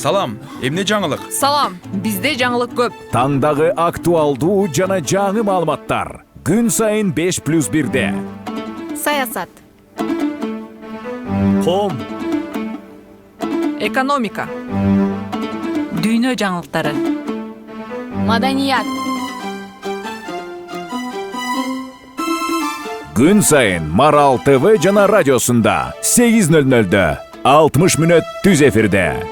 Салам, эмне жаңылык? Салам, бизде жаңылык көп. Таңдағы актуалдуу жана жаңы маалыматтар. Күн сайын 5+1-де. Саясат. Коом. Экономика. Дүйнө жаңылыктары. Маданият. Күн сайын Марал ТВ жана радиосунда 8:00-дө 60 мүнөт түз эфирде.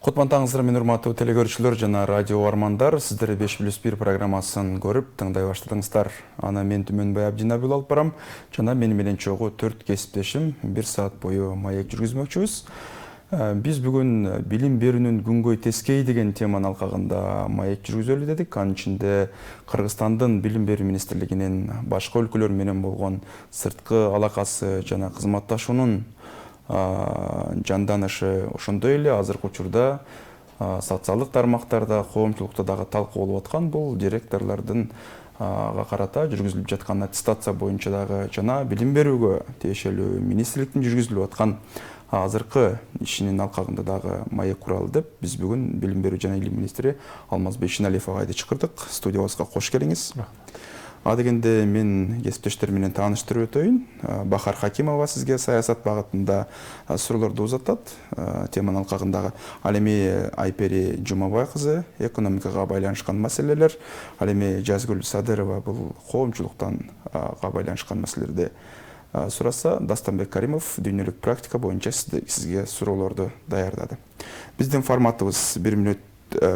Кутмантаңыздар, мен урматтуу телекөрүүчүлөр жана радио армандар, сиздер 5+1 программасын көрүп тыңдай баштадыңыздар. Аны мен Түмөнбай Абдинабил алып барам, жана мени менен чогуу 4 кесиптешим 1 саат бою маек жүргүзмөкчүбүз. Биз бүгүн билим берүүнүн күнгөй тескей деген теманын алкагында маек жүргүзөлү дедик. Анын ичинде Кыргызстандын билим берүү министрлигинин башка өлкөлөр менен болгон сырткы алакасы жана кызматташуунун жанданышы ошондой эле азыркы учурда социалдык тармактарда, коомчулукта дагы талкуу болуп аткан бул директорлордун карата жүргүзүлүп жаткан аттестация боюнча дагы жана билим берүүгө тиешелүү министрликтин жүргүзүлүп аткан азыркы ишинин алкагында дагы маек куралы деп биз бүгүн билим берүү жана илим министри Алмазбек Шеналиев агайды чакырдык. Студиябызга кош келиңиз. Дегенде мен кесиптештер менен тааныштырып өтөйүн. Бахар Хакимова сизге саясат багытында суроолорду узатат. Теманын алкагындагы. Ал эми Айпери Жумабай кызы экономикага байланышкан маселелер. Ал эми Жазгүл Садырова бул коомчулуктан байланышкан маселелерди сураса, Дастанбек Каримов дүйнөлүк практика боюнча сизге суроолорду даярдады. Биздин форматыбыз 1 мүнөт,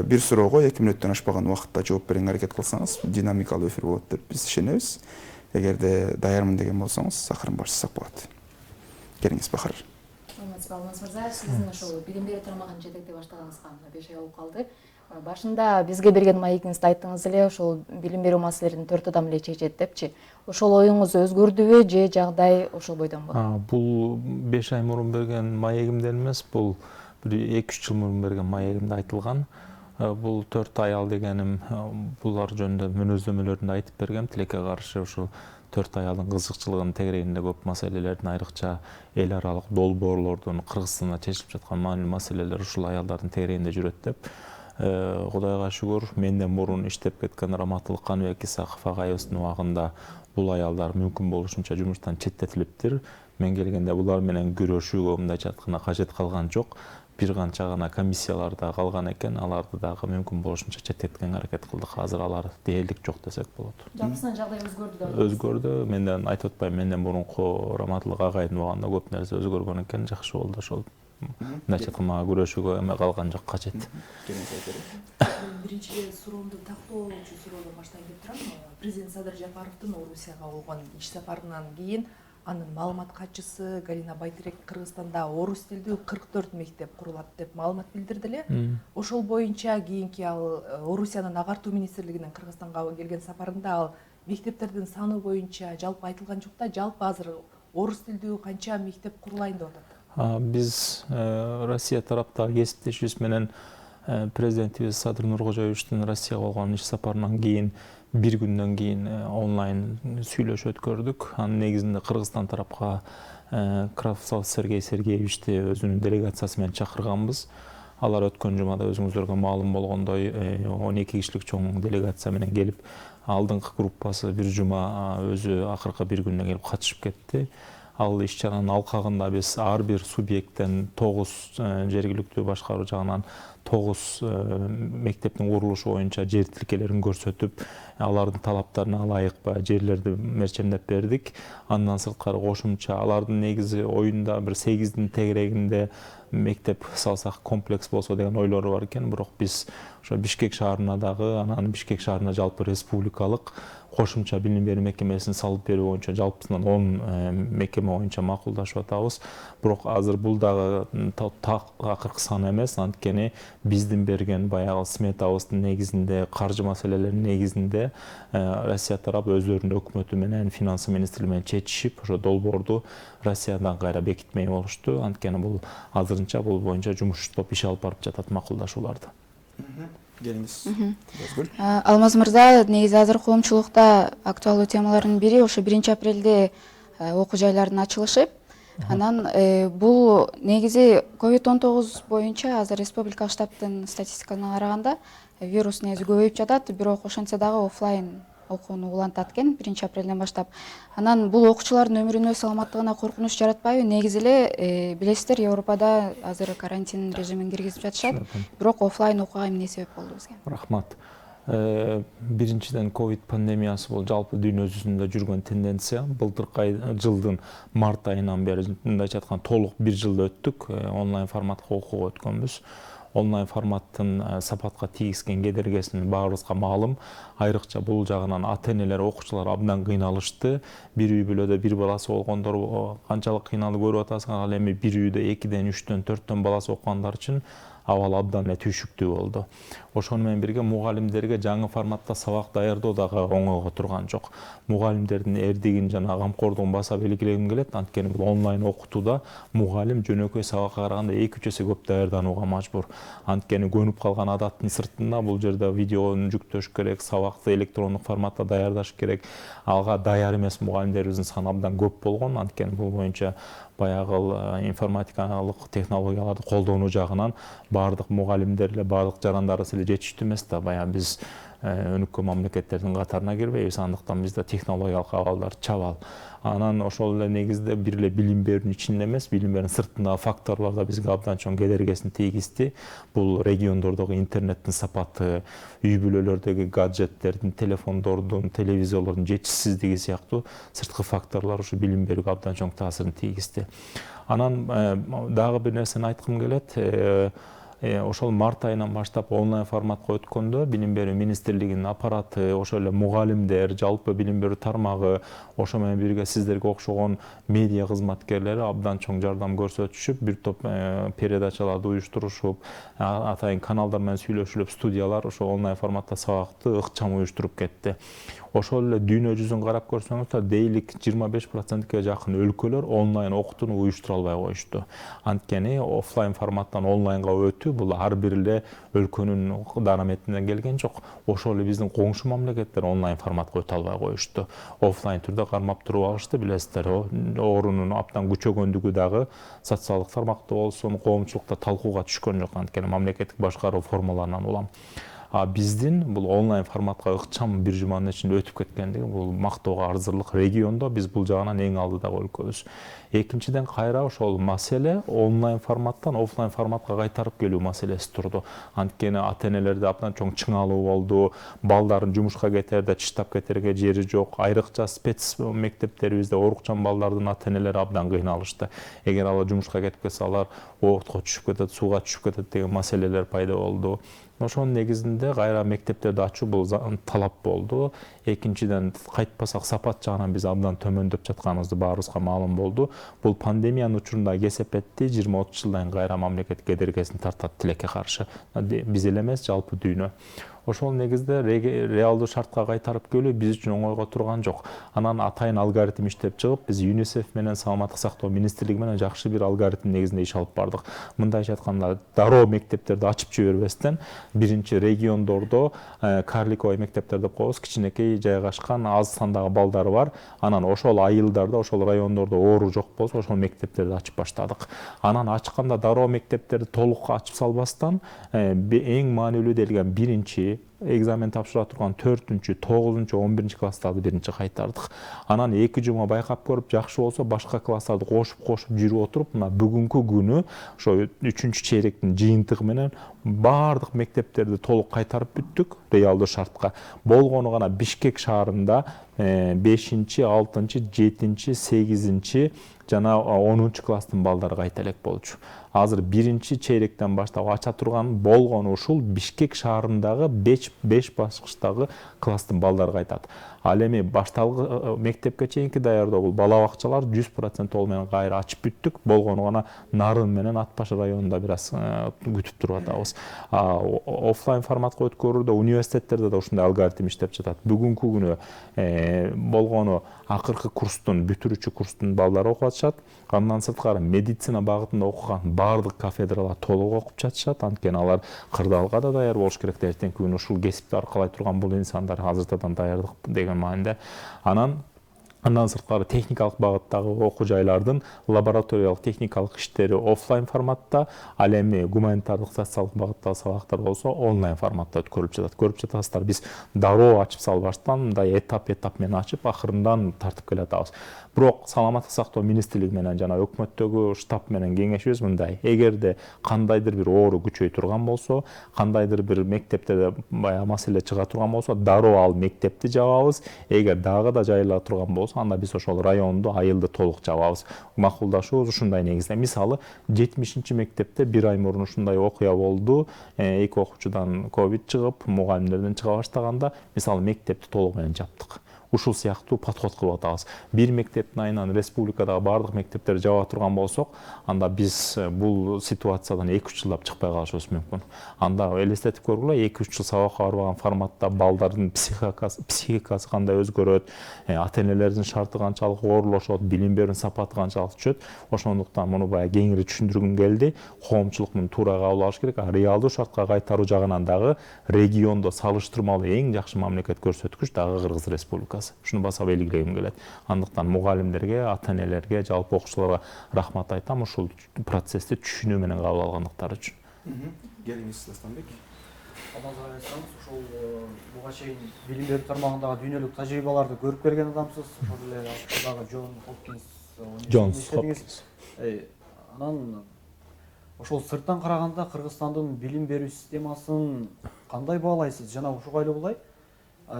бир суроого 2 мүнөттөн ашпаган убакытта жооп берүүгө аракет кылсаңыз, динамикалуу эфир болот деп биз ишенебиз. Эгерде даярмын деген болсоңуз, акырын баштасак болот. Келиңиз, Бахар. Алмаз мырза, сиздин ошол билим берүү тармагын жетектей баштаганыңызга 5 ай болуп калды. Башында бизге берген маегиңизде айттыңыз эле, ошол билим берүү маселелерин 4 адам эле чечет депчи. Ошол оюңуз өзгөрдүбү же жагдай ошол бойдонбу? Бул 5 ай мурун берген маегимден эмес, бул 2-3 жыл мурун берген маегимде айтылган. Бул 4 аял дегеним булар жөнүндө мүнөздөмөлөрүндө айтып бергем. Тилекке каршы ошол 4 аялдын кызыкчылыгынын тегерегинде көп маселелердин, айрыкча эл аралык долбоорлордун Кыргызстанда чечилип жаткан маанилүү маселелер ушул аялдардын тегерегинде жүрөт деп. Кудайга шүгүр, менден мурун иштеп кеткен Раматылык Каныбек Исаков агайыбыздын убагында бул аялдар мүмкүн болушунча жумуштан четтетилиптир. Мен келгенде булар менен күрөшүүгө мындайча айтканда кажет калган жок. Бир канча гана комиссияларда калган экен, аларды дагы мүмкүн болушунча четтеткенге аракет кылдык. Азыр алар дээрлик жок десек болот. Жалпысынан жагдай өзгөрдү да. Өзгөрдү. Менден айтып атпайм, менден мурунку Раматылык агайдын убагында көп нерсе өзгөргөн экен, жакшы болду ошол. Мындайча айтканда күрөшүүгө эме калган жок, кажет. Биринчи суроомду тактоочу суроодан баштайын деп турам. Президент Садыр Жапаровдун Орусияга болгон иш сапарынан кийин анын маалымат катчысы Галина Байтерек Кыргызстанда орус тилдүү 44 мектеп курулат деп маалымат билдирди эле. Ошол боюнча кийинки ал Орусиянын агартуу министрлигинин Кыргызстанга келген сапарында ал мектептердин саны боюнча жалпы айтылган жок да, жалпы азыр орус тилдүү канча мектеп курулайын деп атат? Биз Россия тараптагы кесиптешибиз менен президентибиз Садыр Нуркожоевичтин Россияга болгон иш сапарынан кийин бир күндөн кийин онлайн сүйлөшүү өткөрдүк. Анын негизинде Кыргызстан тарапка Кравцов Сергей Сергеевичти өзүнүн делегациясы менен чакырганбыз. Алар өткөн жумада өзүңүздөргө маалым болгондой 12 кишилик чоң делегация менен келип, алдыңкы группасы бир жума өзү акыркы бир күндөн келип катышып кетти. Ал иш чаранын алкагында биз ар бир субъекттен 9 жергиликтүү башкаруу жагынан 9 мектептин курулушу боюнча жер тилкелерин көрсөтүп, алардын талаптарына ылайык жерлерди мерчемдеп бердик. Андан сырткары кошумча алардын негизи оюнда бир 8-дин тегерегинде мектеп салсак комплекс болсо деген ойлору бар экен. Бирок биз ошо Бишкек шаарына дагы, анан Бишкек шаарына жалпы республикалык кошумча билим берүү мекемесин салып берүү боюнча жалпысынан 10 мекеме боюнча макулдашып атабыз. Бирок азыр бул дагы акыркы сан эмес, анткени биздин берген баягы сметабыздын негизинде, каржы маселелеринин негизинде Россия тарап өздөрүнүн өкмөтү менен, финансы министрлиги менен чечишип, ошо долбоорду Россиядан кайра бекитмей болушту. Анткени бул азырынча бул боюнча жумуш топ иш алып барып жатат, макулдашууларды. Келиңиз. Алмаз мырза, негизи азыр коомчулукта актуалдуу темалардын бири ошо 1 апрелде окуу жайлардын ачылышы. Анан бул негизи COVID-19 боюнча азыр республикалык штабтын статистикасына караганда вирус негизи көбөйүп жатат, бирок ошентсе дагы офлайн окууну улантат экен 1 апрелден баштап. Анан бул окуучулардын өмүрүнө, саламаттыгына коркунуч жаратпайбы? Негизи эле билесиздер, Европада азыр карантин режимин киргизип жатышат, бирок офлайн окууга эмне себеп болду бизге? Рахмат. Биринчиден ковид пандемиясы бул жалпы дүйнө жүзүндө жүргөн тенденция. Былтыркы жылдын март айынан бери мындайча айтканда толук 1 жыл өттүк онлайн форматка окууга өткөнбүз. Онлайн форматтын сапатка тийгизген кедергесин баарыбызга маалым. Айрыкча бул жагынан ата-энелер, окуучулар абдан кыйналышты. Бир үй бүлөдө бир баласы болгондор канчалык кыйналып көрүп атасыңар, ал эми бир үйдө 2ден 3дөн 4дөн баласы окугандар үчүн абал абдан эле түйшүктүү болду. Ошону менен бирге мугалимдерге жаңы форматта сабак даярдоо дагы оңойго турган жок. Мугалимдердин эрдигин жана камкордугун баса белгилегим келет. Анткени бул онлайн окутууда мугалим жөнөкөй сабакка караганда 2-3 эсе көп даярданууга мажбур. Анткени көнүп калган адаттын сыртында бул жерде видеону жүктөш керек, сабакты электрондук форматта даярдаш керек. Алга даяр эмес мугалимдерибиздин саны абдан көп болгон. Анткени бул боюнча баягы информатикалык технологияларды колдонуу жагынан бардык мугалимдер эле, бардык жарандарыбыз эле жетиштүү эмес да. Баягы биз өнүккөн мамлекеттердин катарына кирбейбиз, андыктан бизде технологиялык абалдар чабал. Анан ошол эле негизде бир эле билим берүүнүн ичинде эмес, билим берүүнүн сыртындагы факторлор да бизге абдан чоң кедергесин тийгизди. Бул региондордогу интернеттин сапаты, үй бүлөлөрдөгү гаджеттердин, телефондордун, телевизорлордун жетишсиздиги сыяктуу сырткы факторлор ушу билим берүүгө абдан чоң таасирин тийгизди. Анан дагы бир нерсени айткым келет. Ошол март айынан баштап онлайн форматка өткөндө билим берүү министрлигинин аппараты, ошол эле мугалимдер, жалпы билим берүү тармагы, ошо менен бирге сиздерге окшогон медиа кызматкерлери абдан чоң жардам көрсөтүшүп, бир топ передачаларды уюштурушуп, атайын каналдар менен сүйлөшүлүп, студиялар ошо онлайн форматта сабакты ыкчам уюштуруп кетти. Ошол эле дүйнө жүзүн карап көрсөңүздөр, дейлик 25%ке жакын өлкөлөр онлайн окутууну уюштура албай коюшту. Анткени офлайн форматтан онлайнга өтүү бул ар бир эле өлкөнүн дараметинен келген жок. Ошол эле биздин коңшу мамлекеттер онлайн форматка өтө албай коюшту. Офлайн түрдө кармап туруп алышты, билесиздер. Оорунун абдан күчөгөндүгү дагы социалдык тармакта болсун, коомчулукта талкууга түшкөн жок. Анткени мамлекеттик башкаруу формаларынан улам. Биздин бул онлайн форматка ыкчам бир жуманын ичинде өтүп кеткендиги бул мактоого арзырлык. Региондо биз бул жагынан эң алдыдагы өлкөбүз. Экинчиден кайра ошол маселе онлайн форматтан офлайн форматка кайтарып келүү маселеси турду. Анткени ата-энелерде абдан чоң чыңалуу болду. Балдарын жумушка кетерде чыштап кетерге жери жок. Айрыкча спец мектептерибизде орукчан балдардын ата-энелери абдан кыйналышты. Эгер алар жумушка кетип кетсе, алар оотко түшүп кетет, сууга түшүп кетет деген маселелер пайда болду. Ошонун негизинде кайра мектептерди ачуу бул талап болду. Экинчиден кайтпасак сапат жагынан биз абдан төмөндөп жатканыбызды баарыбызга маалым болду. Бул пандемиянын учурунда кесепетти 20-30 жылдан кайра мамлекет кедергесин тартат тилекке каршы. Биз эле эмес, жалпы дүйнө. Ошол негизде реалдуу шартка кайтарып келүү биз үчүн оңойго турган жок. Анан атайын алгоритм иштеп чыгып, биз ЮНИСЕФ менен Саламаттык сактоо министрлиги менен жакшы бир алгоритм негизинде иш алып бардык. Мындайча айтканда, дароо мектептерди ачып жибербестен, биринчи региондордо карликовый мектептер деп коебуз, кичинекей жайгашкан аз сандагы балдары бар. Анан ошол айылдарда, ошол райондордо оору жок болсо, ошол мектептерди ачып баштадык. Анан ачканда дароо мектептерди толук ачып салбастан, эң маанилүү делген биринчи экзамен тапшыра турган 4-9, 11 класстарды биринчи кайтардык. Анан 2 жума байкап көрүп, жакшы болсо башка класстарды кошуп жүрүп отуруп, мына бүгүнкү күнү ошо 3-чейректин жыйынтыгы менен бардык мектептерди толук кайтарып бүттүк реалдуу шартка. Болгону гана Бишкек шаарында 5-6, 7, 8 жана 10 класстын балдары кайта элек болчу. Азыр биринчи чейректен баштап ача турган болгону ушул Бишкек шаарындагы 5 баскычтагы класстын балдары кайтат. Ал эми башталгы мектепке чейинки даярдоо бул бала бакчалар 100% ол менен кайра ачып бүттүк. Болгону гана Нарын менен Ат Баш районунда бир аз күтүп туруп атабыз. Офлайн форматка өткөрүүдө университеттерде да ушундай алгоритм иштеп жатат. Бүгүнкү күнү болгону акыркы курстун, бүтүрүүчү курстун балдары окуп атышат. Андан сырткары медицина багытында окуган бардык кафедралар толук окуп жатышат. Анткени алар кырдаалга да даяр болуш керек. Эртеңки күнү ушул кесипти аркалай турган бул инсандар азыртадан даярдык деген мааниде. Анан Андан сырткары техникалык багыттагы окуу жайлардын лабораториялык техникалык иштери офлайн форматта, ал эми гуманитардык социалдык багыттагы сабактар болсо онлайн форматта өткөрүлүп жатат. Көрүп жатасыздар, биз дароо ачып салбаштан мындай этап менен ачып акырындан тартып келатабыз. Бирок саламаттык сактоо министрлиги менен жана өкмөттөгү штаб менен кеңешибиз мындай: эгерде кандайдыр бир оору күчөй турган болсо, кандайдыр бир мектептерде баягы маселе чыга турган болсо, дароо ал мектепти жабабыз. Эгер дагы да жайыла турган болсо, анда биз ошол районду, айылды толук жабабыз. Макулдашуубуз ушундай негизде. Мисалы, 70-мектепте бир ай мурун ушундай окуя болду. Эки окуучудан ковид чыгып, мугалимдерден чыга баштаганда, мисалы, мектепти толук менен жаптык. Ушул сыяктуу подход кылып атабыз. Бир мектептин айынан республикадагы бардык мектептерди жаба турган болсок, анда биз бул ситуациядан 2-3 жылдап чыкпай калышыбыз мүмкүн. Анда элестетип көргүлө, 2-3 жыл сабакка барбаган форматта балдардын психикасы кандай өзгөрөт, ата-энелердин шарты канчалык оорлошот, билим берүүнүн сапаты канчалык түшөт. Ошондуктан муну баягы кеңири түшүндүргүм келди. Коомчулук муну туура кабыл алыш керек. Реалдуу шартка кайтаруу жагынан дагы региондо салыштырмалуу эң жакшы мамлекет көрсөткүч дагы Кыргыз Республикасы. Шуну баса белгилегим келет. Андыктан мугалимдерге, ата-энелерге, жалпы окуучуларга рахмат айтам ушул процессти түшүнүү менен кабыл алгандыктары үчүн. Келиңиз, Дастанбек. Адамдар айтсаңыз, ошол буга чейин билим берүү тармагындагы дүйнөлүк тажрыйбаларды көрүп келген адамсыз. Ошол эле ушундагы Джонс Хопкинс. Анан ошол сырттан караганда Кыргызстандын билим берүү системасын кандай баалайсыз? Жана ушуга эле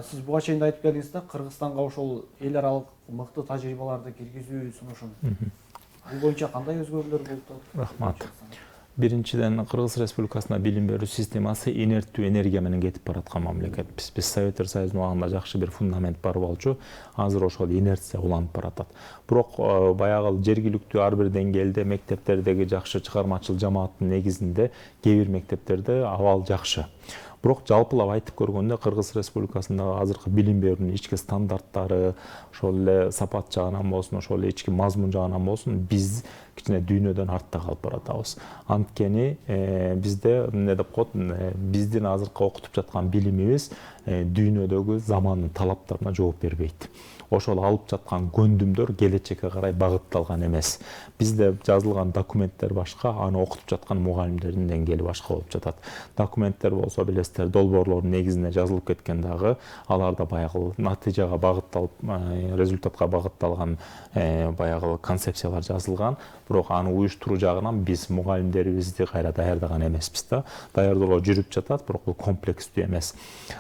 сиз буга чейин айтып келдиңиз да, Кыргызстанга ошол эл аралык мыкты тажрыйбаларды киргизүү сунушун. Бул боюнча кандай өзгөрүүлөр болду? Рахмат. Биринчиден, Кыргыз Республикасында билим берүү системасы инерттүү энергия менен кетип бараткан мамлекет. Биз Советтер Союзунун убагында жакшы бир фундамент бар болчу. Азыр ошол инерция уланып баратат. Бирок баягы жергиликтүү ар бир деңгээлде мектептердеги жакшы чыгармачыл жамааттын негизинде кээ бир мектептерде абал жакшы. Бирок жалпылап айтып көргөндө Кыргыз Республикасындагы азыркы билим берүүнүн ички стандарттары, ошол эле сапат жагынан болсун, ошол эле ички мазмун жагынан болсун, биз кичине дүйнөдөн артта калып баратабыз. Анткени бизде эмне деп коет, биздин азыркы окутуп жаткан билимибиз дүйнөдөгү замандын талаптарына жооп бербейт. Ошол алып жаткан көндүмдөр келечекке карай багытталган эмес. Бизде жазылган документтер башка, аны окутуп жаткан мугалимдердин деңгээли башка болуп жатат. Документтер болсо билесиздер, долбоорлордун негизинде жазылып кеткен дагы, аларда баягы натыйжага багытталып, результатка багытталган баягы концепциялар жазылган. Бирок аны уюштуруу жагынан биз мугалимдерибизди кайра даярдаган эмеспиз да. Даярдоо жүрүп жатат, бирок бул комплекстүү эмес.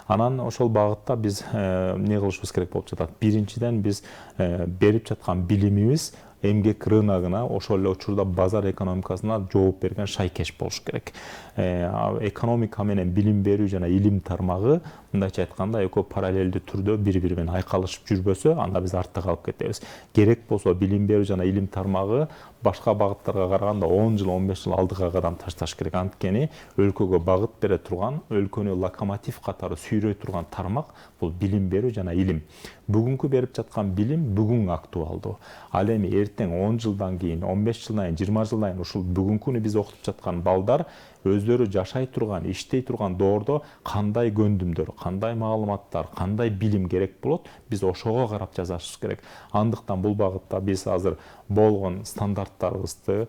Анан ошол багытта биз эмне кылышыбыз керек болуп жатат? Биринчиден, биз берип жаткан билимибиз эмгек рыногуна, ошол эле учурда базар экономикасына жооп берген шайкеш болуш керек. Экономика менен билим берүү жана илим тармагы, мындайча айтканда, экөө параллелдүү түрдө бири-бири менен айкалышып жүрбөсө, анда биз артта калып кетебиз. Керек болсо билим берүү жана илим тармагы башка багыттарга караганда 10 жыл, 15 жыл алдыга кадам ташташ керек. Анткени өлкөгө багыт бере турган, өлкөнү локомотив катары сүйрөй турган тармак бул билим берүү жана илим. Бүгүнкү берип жаткан билим бүгүн актуалдуу. Ал эми эртең 10 жылдан кийин, 15 жылдан кийин, 20 жылдан кийин ушул бүгүнкүнү биз окутуп жаткан балдар өздөрү жашай турган, иштей турган доордо кандай көндүмдөр, кандай маалыматтар, кандай билим керек болот, биз ошого карап жасашыбыз керек. Андыктан бул багытта биз азыр болгон стандарттарыбызды,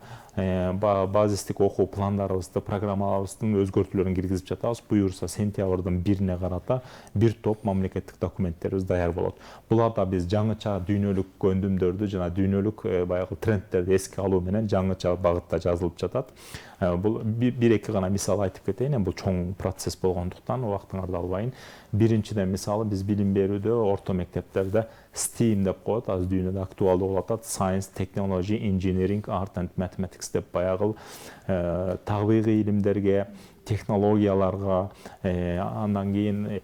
базистик окуу пландарыбызды, программаларыбыздын өзгөртүүлөрүн киргизип жатабыз. Буюрса сентябрдын 1-ине карата бир топ мамлекеттик документтерибиз даяр болот. Буларда биз жаңыча дүйнөлүк көндүмдөрдү жана дүйнөлүк баягы трендтерди эске алуу менен жаңыча багытта жазылып жатат. Бул бир-эки гана мисал айтып кетейин, бул чоң процесс болгондуктан убактыңарды албайын. Биринчиден мисалы, биз билим берүүдө орто мектептерде STEAM деп коет, азыр дүйнөдө актуалдуу болуп атат. Science, Technology, Engineering, Art and Mathematics деп баягы табигый илимдерге, технологияларга, андан кийин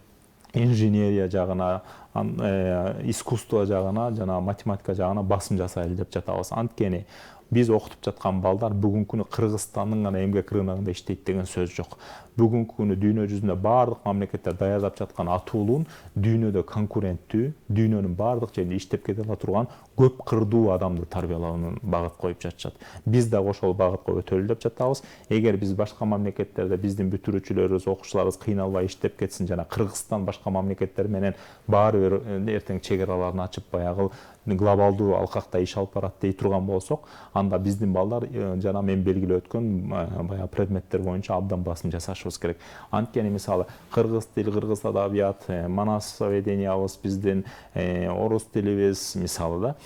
инженерия жагына, искусство жагына жана математика жагына басым жасайлы деп жатабыз. Анткени биз окутуп жаткан балдар бүгүнкү күнү Кыргызстандын гана эмгек рыногунда иштейт деген сөз жок. Бүгүнкү күнү дүйнө жүзүндө бардык мамлекеттер даярдап жаткан атуулун дүйнөдө конкуренттүү, дүйнөнүн бардык жеринде иштеп кете ала турган көп кырдуу адамды тарбиялоонун багыт коюп жатышат. Биз дагы ошол багытка өтөлү деп жатабыз. Эгер биз башка мамлекеттерде биздин бүтүрүүчүлөрүбүз, окуучуларыбыз кыйналбай иштеп кетсин жана Кыргызстан башка мамлекеттер менен баары бир эртең чек араларын ачып баягы глобалдуу алкакта иш алып барат дей турган болсок, анда биздин балдар жана мен белгилеп өткөн баягы предметтер боюнча абдан басым жасашыбыз керек. Анткени мисалы кыргыз тил, кыргыз адабият, манасоведениябыз биздин, орус тилибиз мисалы да,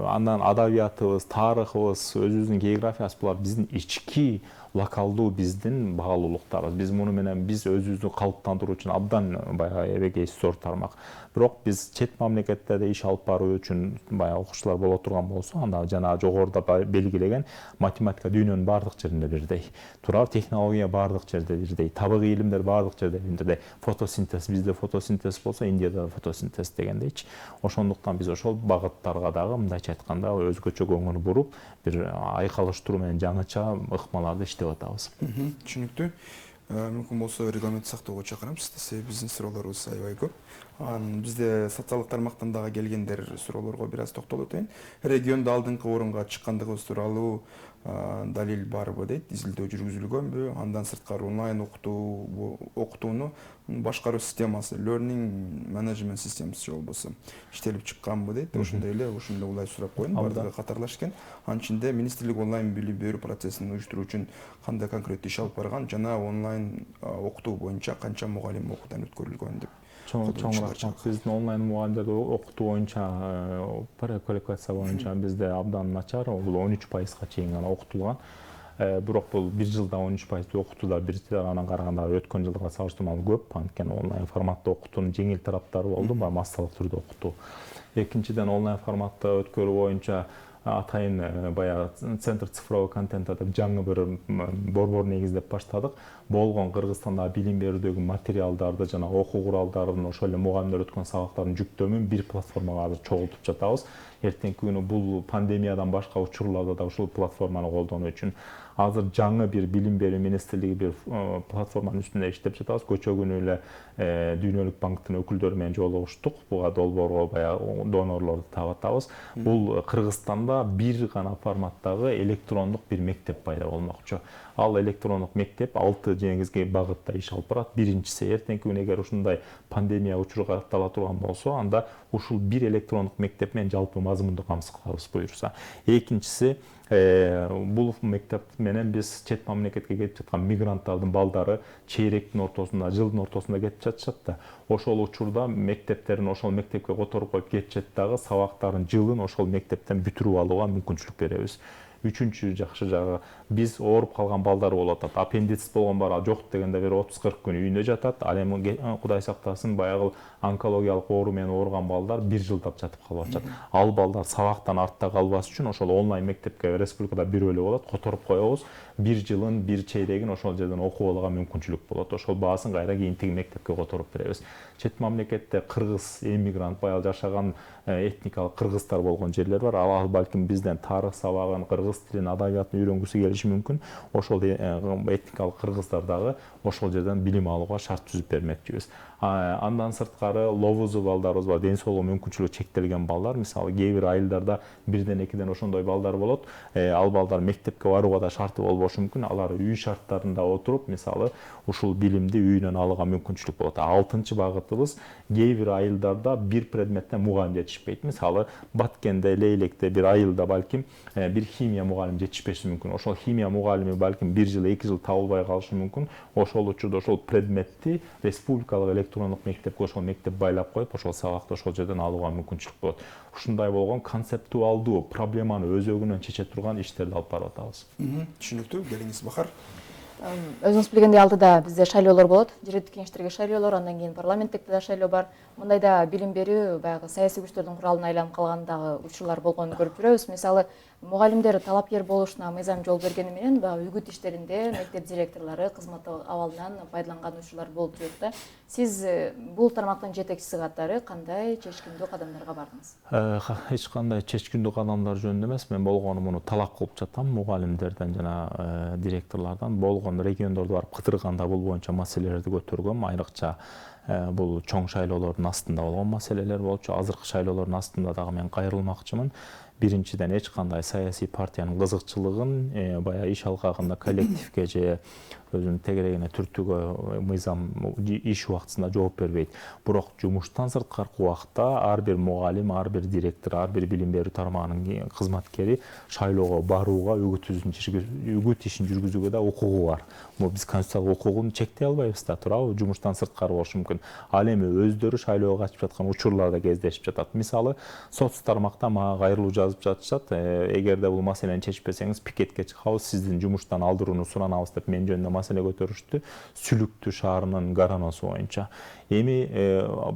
андан адабиятыбыз, тарыхыбыз, өзүбүздүн географиябыз, булар биздин ички локалдуу биздин баалуулуктарыбыз. Биз муну менен биз өзүбүздү калыптандыруу үчүн абдан баягы эбегейи зор тармак. Бирок биз чет мамлекеттерде иш алып баруу үчүн баягы окуучулар боло турган болсо, анда жана жогоруда белгилеген математика дүйнөнүн бардык жеринде бирдей, турар технология бардык жерде бирдей, табигый илимдер бардык жерде бирдей, фотосинтез бизде фотосинтез болсо, Индияда фотосинтез дегендейчи. Ошондуктан биз ошол багыттарга дагы мындайча айтканда өзгөчө көңүл буруп, бир айкалыштыруу менен жаңыча ыкмаларды иштеп атабыз. Түшүнүктүү. Мүмкүн болсо регламент сактоого чакырам сизди, себеби биздин суроолорубуз аябай көп. Бизде социалдык тармактан дагы келгендер суроолорго бир аз токтолуп өтөйүн. Региондо алдыңкы орунга чыккандыгыбыз тууралуу далил барбы дейт, изилдөө жүргүзүлгөнбү? Андан сырткары онлайн окутууну башкаруу системасы, learning management системасы же болбосо иштелип чыкканбы дейт. Ошондой эле улай сурап коеюн, бардыгы катарлашып экен. Анын ичинде министрлик онлайн билим берүү процессин уюштуруу үчүн кандай конкреттүү иш алып барган жана онлайн окутуу боюнча канча мугалим окуудан өткөрүлгөн деп. Чоң рахмат. Биздин онлайн мугалимдерди окутуу боюнча, преквалификация боюнча бизде абдан начар, бул 13%га чейин гана окутулган. Бирок бул бир жылда 13% окутууда бир тарабынан караганда өткөн жылдарга салыштырмалуу көп, анткени онлайн форматта окутуунун жеңил тараптары болду, массалык түрдө окутуу. Экинчиден, онлайн форматта өткөрүү боюнча атайын баягы центр цифровой контента деп жаңы бир борбор негиздеп баштадык. Болгон Кыргызстанда билим берүүдөгү материалдарды жана окуу куралдарын, ошол эле мугалимдер өткөн сабактардын жүктөмүн бир платформага азыр чогултуп жатабыз. Эртеңки күнү бул пандемиядан башка учурларда да ушул платформаны колдонуу үчүн азыр жаңы бир билим берүү министрлиги бир платформанын үстүндө иштеп жатабыз. Көчө күнү эле Дүйнөлүк банктын өкүлдөрү менен жолугуштук. Буга долбоорго баягы донорлорду таап атабыз. Бул Кыргызстанда бир гана форматтагы электрондук бир мектеп пайда болмокчу. Ал электрондук мектеп 6 негизги багытта иш алып барат. Биринчиси, эртеңки күнү эгер ушундай пандемия учуру каттала турган болсо, анда ушул бир электрондук мектеп менен жалпы мазмунду камсыз буюрса. Экинчиси, бул мектеп менен биз чет мамлекетке кетип жаткан мигранттардын балдары чейректин ортосунда, жылдын ортосунда кетип жатышат да. Ошол учурда мектептерин ошол мектепке которуп коюп кетишет дагы, сабактарын жылын ошол мектептен бүтүрүп алууга мүмкүнчүлүк беребиз. Үчүнчү жакшы жагы, биз ооруп калган балдар болуп атат. Аппендицит болгон бала жок дегенде бир 30-40 күн үйүндө жатат. Ал эми Кудай сактасын, баягы онкологиялык оору менен ооруган балдар бир жылдап жатып калып атышат. Ал балдар сабактан артта калбас үчүн ошол онлайн мектепке республикада бирөө эле болот, которуп коебуз. Бир жылын, бир чейрегин ошол жерден окуп алууга мүмкүнчүлүк болот. Ошол баасын кайра кийинтиги мектепке которуп беребиз. Чет мамлекетте кыргыз эмигрант, баягы жашаган этникалык кыргыздар болгон жерлер бар. Ал балким бизден тарых сабагын, кыргыз тилин, адабиятын үйрөнгүсү келиши мүмкүн. Ошол этникалык кыргыздар дагы ошол жерден билим алууга шарт түзүп бермекчибиз. Андан сырткары ловузу балдарыбыз бар, ден соолугу мүмкүнчүлүгү чектелген балдар. Мисалы, кээ бир айылдарда бирден экиден ошондой балдар болот. Ал балдар мектепке барууга да шарты болбошу мүмкүн. Алар үй шарттарында отуруп, мисалы, ушул билимди үйүнөн алууга мүмкүнчүлүк болот. 6-чы багытыбыз, кээ бир айылдарда бир предметтен мугалим жетишпейт. Мисалы, Баткенде, Лейлекте бир айылда балким бир химия мугалим жетишпеши мүмкүн. Ошол химия мугалими балким 1 жыл, 2 жыл табылбай калышы мүмкүн. Ошол учурда ошол предметти республикалык электрондук мектепке ошол мектеп байлап коюп, ошол сабакты ошол жерден алууга мүмкүнчүлүк болот. Ушундай болгон концептуалдуу проблеманы өзөгүнөн чече турган иштерди алып барып атабыз. Түшүнүктүү. Келиңиз Бахар. Өзүңүз билгендей, алдыда бизде шайлоолор болот, жергиликтүү кеңештерге шайлоолор, андан кийин парламенттикте да шайлоо бар. Мындайда билим берүү баягы саясий күчтөрдүн куралына айланып калгандагы учурлар болгонун көрүп жүрөбүз. Мисалы, мугалимдер талапкер болушуна мыйзам жол бергени менен баягы үгүт иштеринде мектеп директорлору кызмат абалынан пайдаланган учурлар болуп жүрөт да. Сиз бул тармактын жетекчиси катары кандай чечкиндүү кадамдарга бардыңыз? Эч кандай чечкиндүү кадамдар жөнүндө эмес, мен болгону муну талап кылып жатам мугалимдерден жана директорлордон. Болгон региондорду барып кыдырганда бул боюнча маселелерди көтөргөм. Айрыкча бул чоң шайлоолордун астында болгон маселелер болчу. Азыркы шайлоолордун астында дагы мен кайрылмакчымын. Биринчиден, эч кандай саясий партиянын кызыкчылыгын баягы иш алкагында коллективге же өзүнүн тегерегине түртүүгө мыйзам иш убактысында жооп бербейт. Бирок жумуштан сырткары убакта ар бир мугалим, ар бир директор, ар бир билим берүү тармагынын кызматкери шайлоого барууга, үгүт ишин жүргүзүүгө да укугу бар. Биз конституциялык укугун чектей албайбыз да, туурабы? Жумуштан сырткары болушу мүмкүн. Ал эми өздөрү шайлоого катышып жаткан учурларда кездешип жатат. Мисалы, соц тармакта мага кайрылуу жазып жатышат. Эгерде бул маселени чечпесеңиз, пикетке чыгабыз, сиздин жумуштан алдырууну суранабыз деп мен жөнүндө маселе көтөрүштү. Сүлүктүү шаарынын гараносу боюнча. Эми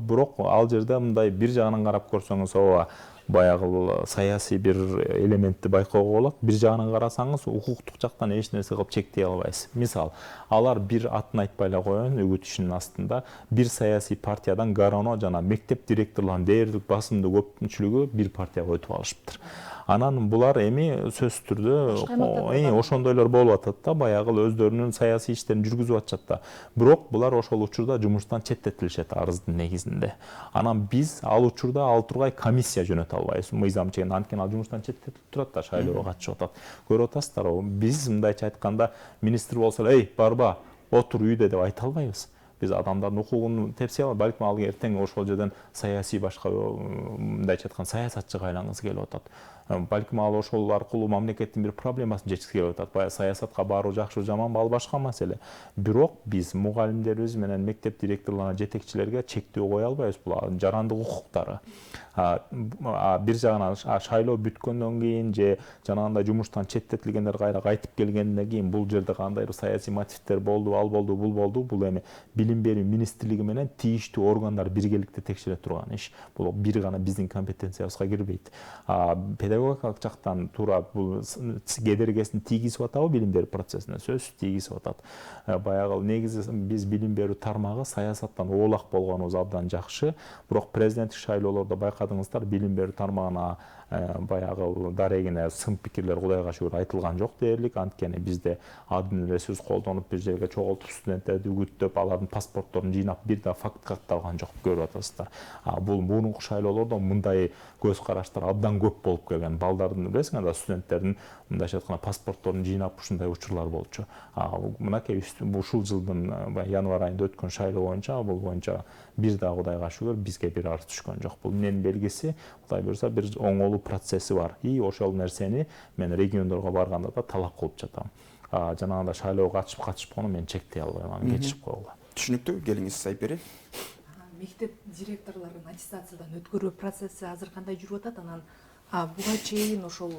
бирок ал жерде мындай бир жагынан карап көрсөңүз, ооба, баягы саясий бир элементти байкоого болот. Бир жагынан карасаңыз, укуктук жактан эч нерсе кылып чектей албайсыз. Мисал, алар бир атын айтпай эле коеюн, үгүт ишинин астында бир саясий партиядан гарано жана мектеп директорлорунун дээрлик басымдуу көпчүлүгү бир партияга өтүп алышыптыр. Анан булар эми сөзсүз түрдө ошондойлор болуп атат да, баягы өздөрүнүн саясий иштерин жүргүзүп атышат да. Бирок булар ошол учурда жумуштан четтетилишет арыздын негизинде. Анан биз ал учурда ал тургай комиссия жөнөтө албайбыз. Мыйзам чегинде анткени ал жумуштан четтетилип турат да, шайлоого катышып атат. Көрүп атасыздарбы? Биз мындайча айтканда министр болсо, "Эй, барба, отур үйдө" деп айта албайбыз. Биз адамдардын укугун тепсей албайбыз. Балким ал эртең ошол жерден саясий башка мындайча айтканда саясатчыга айлангысы келип атат. Балким ал ошол аркылуу мамлекеттин бир проблемасын чечкиси келип атат. Баягы саясатка баруу жакшыбы жаманбы, ал башка маселе. Бирок биз мугалимдерибиз менен мектеп директорлоруна, жетекчилерге чектөө кое албайбыз. Бул жарандык укуктары. Бир жагынан шайлоо бүткөндөн кийин же жанагындай жумуштан четтетилгендер кайра кайтып келгенден кийин бул жерде кандайдыр саясий мотивдер болду, ал болду, бул болду. Бул эми билим берүү министрлиги менен тийиштүү органдар биргеликте текшере турган иш. Бул бир гана биздин компетенциябызга кирбейт. Педагогикалык жактан туура бул кедергесин тийгизип атабы билим берүү процессине? Сөзсүз тийгизип атат. Баягы негизи биз билим берүү тармагы саясаттан оолак болгонубуз абдан жакшы. Бирок президенттик шайлоолордо байкадыңыздар, билим берүү тармагына баягы дарегине сын пикирлер Кудайга шүгүр айтылган жок дээрлик. Анткени бизде админ ресурс колдонуп бир жерге чогултуп студенттерди үгүттөп, алардын паспортторун жыйнап бир да факт катталган жок, көрүп атасыздар. Бул мурунку шайлоолордо мындай көз караштар абдан көп болуп келген. Балдардын билесиңер да, студенттердин мындайча айтканда паспортторун жыйнап ушундай учурлар болчу. Мынакей ушул жылдын январь айында өткөн шайлоо боюнча, бул боюнча бир да Кудайга шүгүр бизге бир арыз түшкөн жок. Бул эмненин белгиси? Кудай буюрса бир оңолуу процесси бар. Ошол нерсени мен региондорго барганда да талап кылып жатам. Жанагындай шайлоого катышып мен чектей албайм, аны кечирип койгула. Түшүнүктүү, келиңиз айтып берейин. Мектеп директорлорун аттестациядан өткөрүү процесси азыр кандай жүрүп атат? Анан буга чейин ошол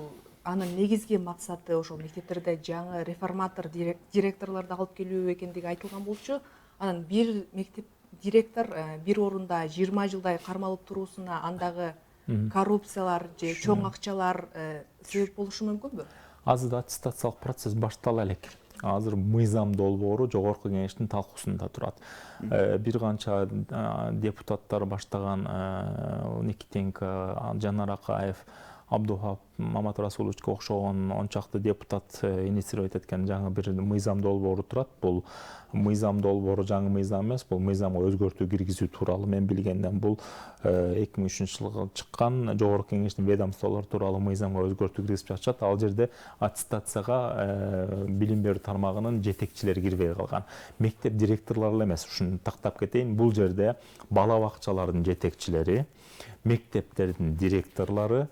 анын негизги максаты ошол мектептерде жаңы реформатор директорлорду алып келүү экендиги айтылган болчу. Анан бир мектеп директор бир орунда 20 жылдай кармалып туруусуна андагы коррупциялар же чоң акчалар себеп болушу мүмкүнбү? Азыр аттестациялык процесс баштала элек. Азыр мыйзам долбоору жогорку кеңештин талкуусунда турат. Бир канча депутаттар баштаган Никитенко, Жанар Акаев, Абдухап Маматрасуловичке окшогон ончакты депутат инициировать эткен жаңы бир мыйзам долбоору турат. Бул мыйзам долбоору жаңы мыйзам эмес, бул мыйзамга өзгөртүү киргизүү тууралуу. Мен билгенден бул 2003-жылы чыккан жогорку кеңештин ведомстволору тууралуу мыйзамга өзгөртүү киргизип жатышат. Ал жерде аттестацияга билим берүү тармагынын жетекчилери кирбей калган. Мектеп директорлору эле эмес, ушуну тактап кетейин. Бул жерде бала бакчалардын жетекчилери, мектептердин директорлору,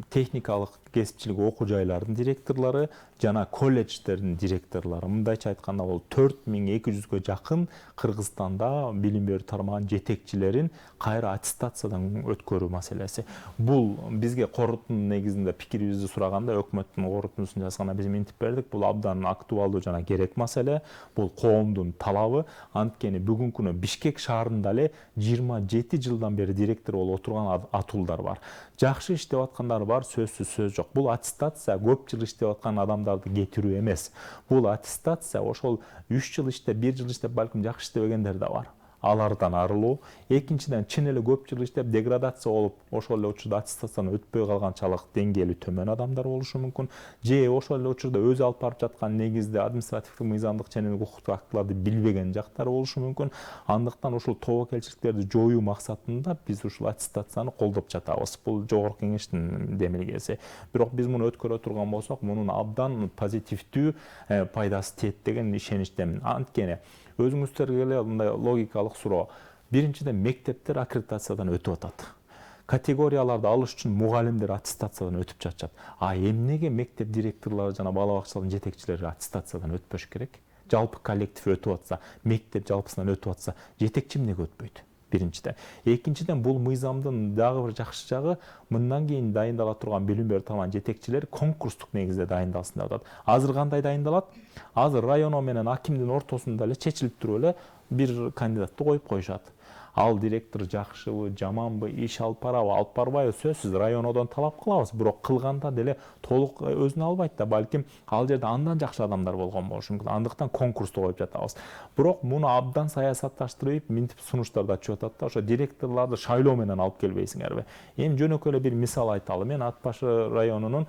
техникалык кесипчилик окуу жайлардын директорлору жана колледждердин директорлору. Мындайча айтканда бул 4200гө жакын Кыргызстанда билим берүү тармагынын жетекчилерин кайра аттестациядан өткөрүү маселеси. Бул бизге корутундун негизинде пикирибизди сураганда өкмөттүн корутундусун жазганда биз минтип бердик. Бул абдан актуалдуу жана керек маселе. Бул коомдун талабы. Анткени бүгүнкү күнү Бишкек шаарында эле 27 жылдан бери директор болуп отурган атуулдар бар. Жакшы иштеп аткандар бар, сөзсүз сөз жок. Бул аттестация көп жыл иштеп аткан адамдарды кетирүү эмес. Бул аттестация ошол 3 жыл иштеп, 1 жыл иштеп, балким жакшы иштебегендер да бар. алардан арылуу. Экинчиден чын эле көп жыл иштеп деградация болуп, ошол эле учурда аттестацияны өтпөй калганчалык деңгээли төмөн адамдар болушу мүмкүн. Же ошол эле учурда өзү алып барып жаткан негизде административдик мыйзамдык жана укуктук актыларды билбеген жактар болушу мүмкүн. Андыктан ушул тобокелчиликтерди жоюу максатында биз ушул аттестацияны колдоп жатабыз. Бул жогорку кеңештин демилгеси. Бирок биз муну өткөрө турган болсок, мунун абдан позитивдүү пайдасы тиет деген ишеничтемин. Анткени өзүңүздөргө эле мындай логикалык суроо. Биринчиден мектептер аккредитациядан өтүп атат. Категорияларды алыш үчүн мугалимдер аттестациядан өтүп жатышат. Эмнеге мектеп директорлору жана бала бакчалардын жетекчилери аттестациядан өтпөш керек? Жалпы коллектив өтүп атса, мектеп жалпысынан өтүп атса, жетекчи эмнеге өтпөйт? Биринчиден. Экинчиден, бул мыйзамдын дагы бир жакшы жагы, мындан кийин дайындала турган билим берүү тармагынын жетекчилери конкурстук негизде дайындалсын деп атат. Азыр кандай дайындалат? Азыр районо менен акимдин ортосунда эле чечилип туруп эле бир кандидатты коюп коюшат. Ал директор жакшыбы, жаманбы, иш алып барабы, алып барбайбы сөзсүз районодон талап кылабыз. Бирок кылганда деле толук өзүнө албайт да, балким ал жерде андан жакшы адамдар болгон болушу мүмкүн. Андыктан конкурсту коюп жатабыз. Бирок муну абдан саясатташтырып, минтип сунуштар да чыгып атат да, ошо директорлорду шайлоо менен алып келбейсиңерби? Эми жөнөкөй эле бир мисал айталы. Мен Ат башы районунун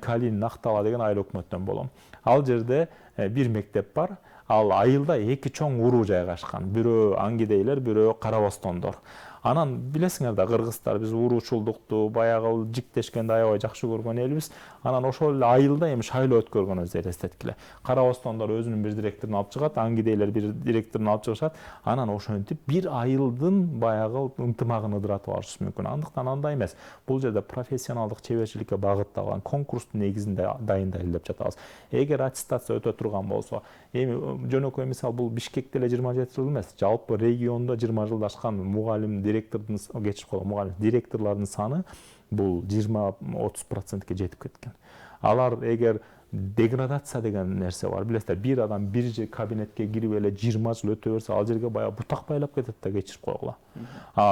Калин Актала деген айыл өкмөттөн болом. Ал жерде бир мектеп бар. Ал айылда эки чоң уруу жайгашкан. Бирөө аңгидейлер, бирөө карабостондор. Анан билесиңер да, кыргыздар биз уруучулдукту баягы жиктешкенди аябай жакшы көргөн элбиз. Анан ошол эле айылда эми шайлоо өткөргөнүбүздү элестеткиле. Карабостондор өзүнүн бир директорун алып чыгат, аңгидейлер бир директорун алып чыгышат. Анан ошентип бир айылдын баягы ынтымагын ыдыратып алышы мүмкүн. Андыктан андай эмес. Бул жерде профессионалдык чеберчиликке багытталган конкурстун негизинде дайындайлы деп жатабыз. Эгер аттестация өтө турган болсо, эми жөнөкөй мисал бул Бишкекте эле 27 жыл эмес, жалпы региондо 20 жылда ашкан мугалим директордун кечип койгон мугалим директорлордун саны бул 20-30%ке жетип кеткен. Алар эгер деградация деген нерсе бар, билесиздер, бир адам бир кабинетке кирип эле 20 жыл өтө берсе, ал жерге баягы бутак байлап кетет да, кечирип койгула.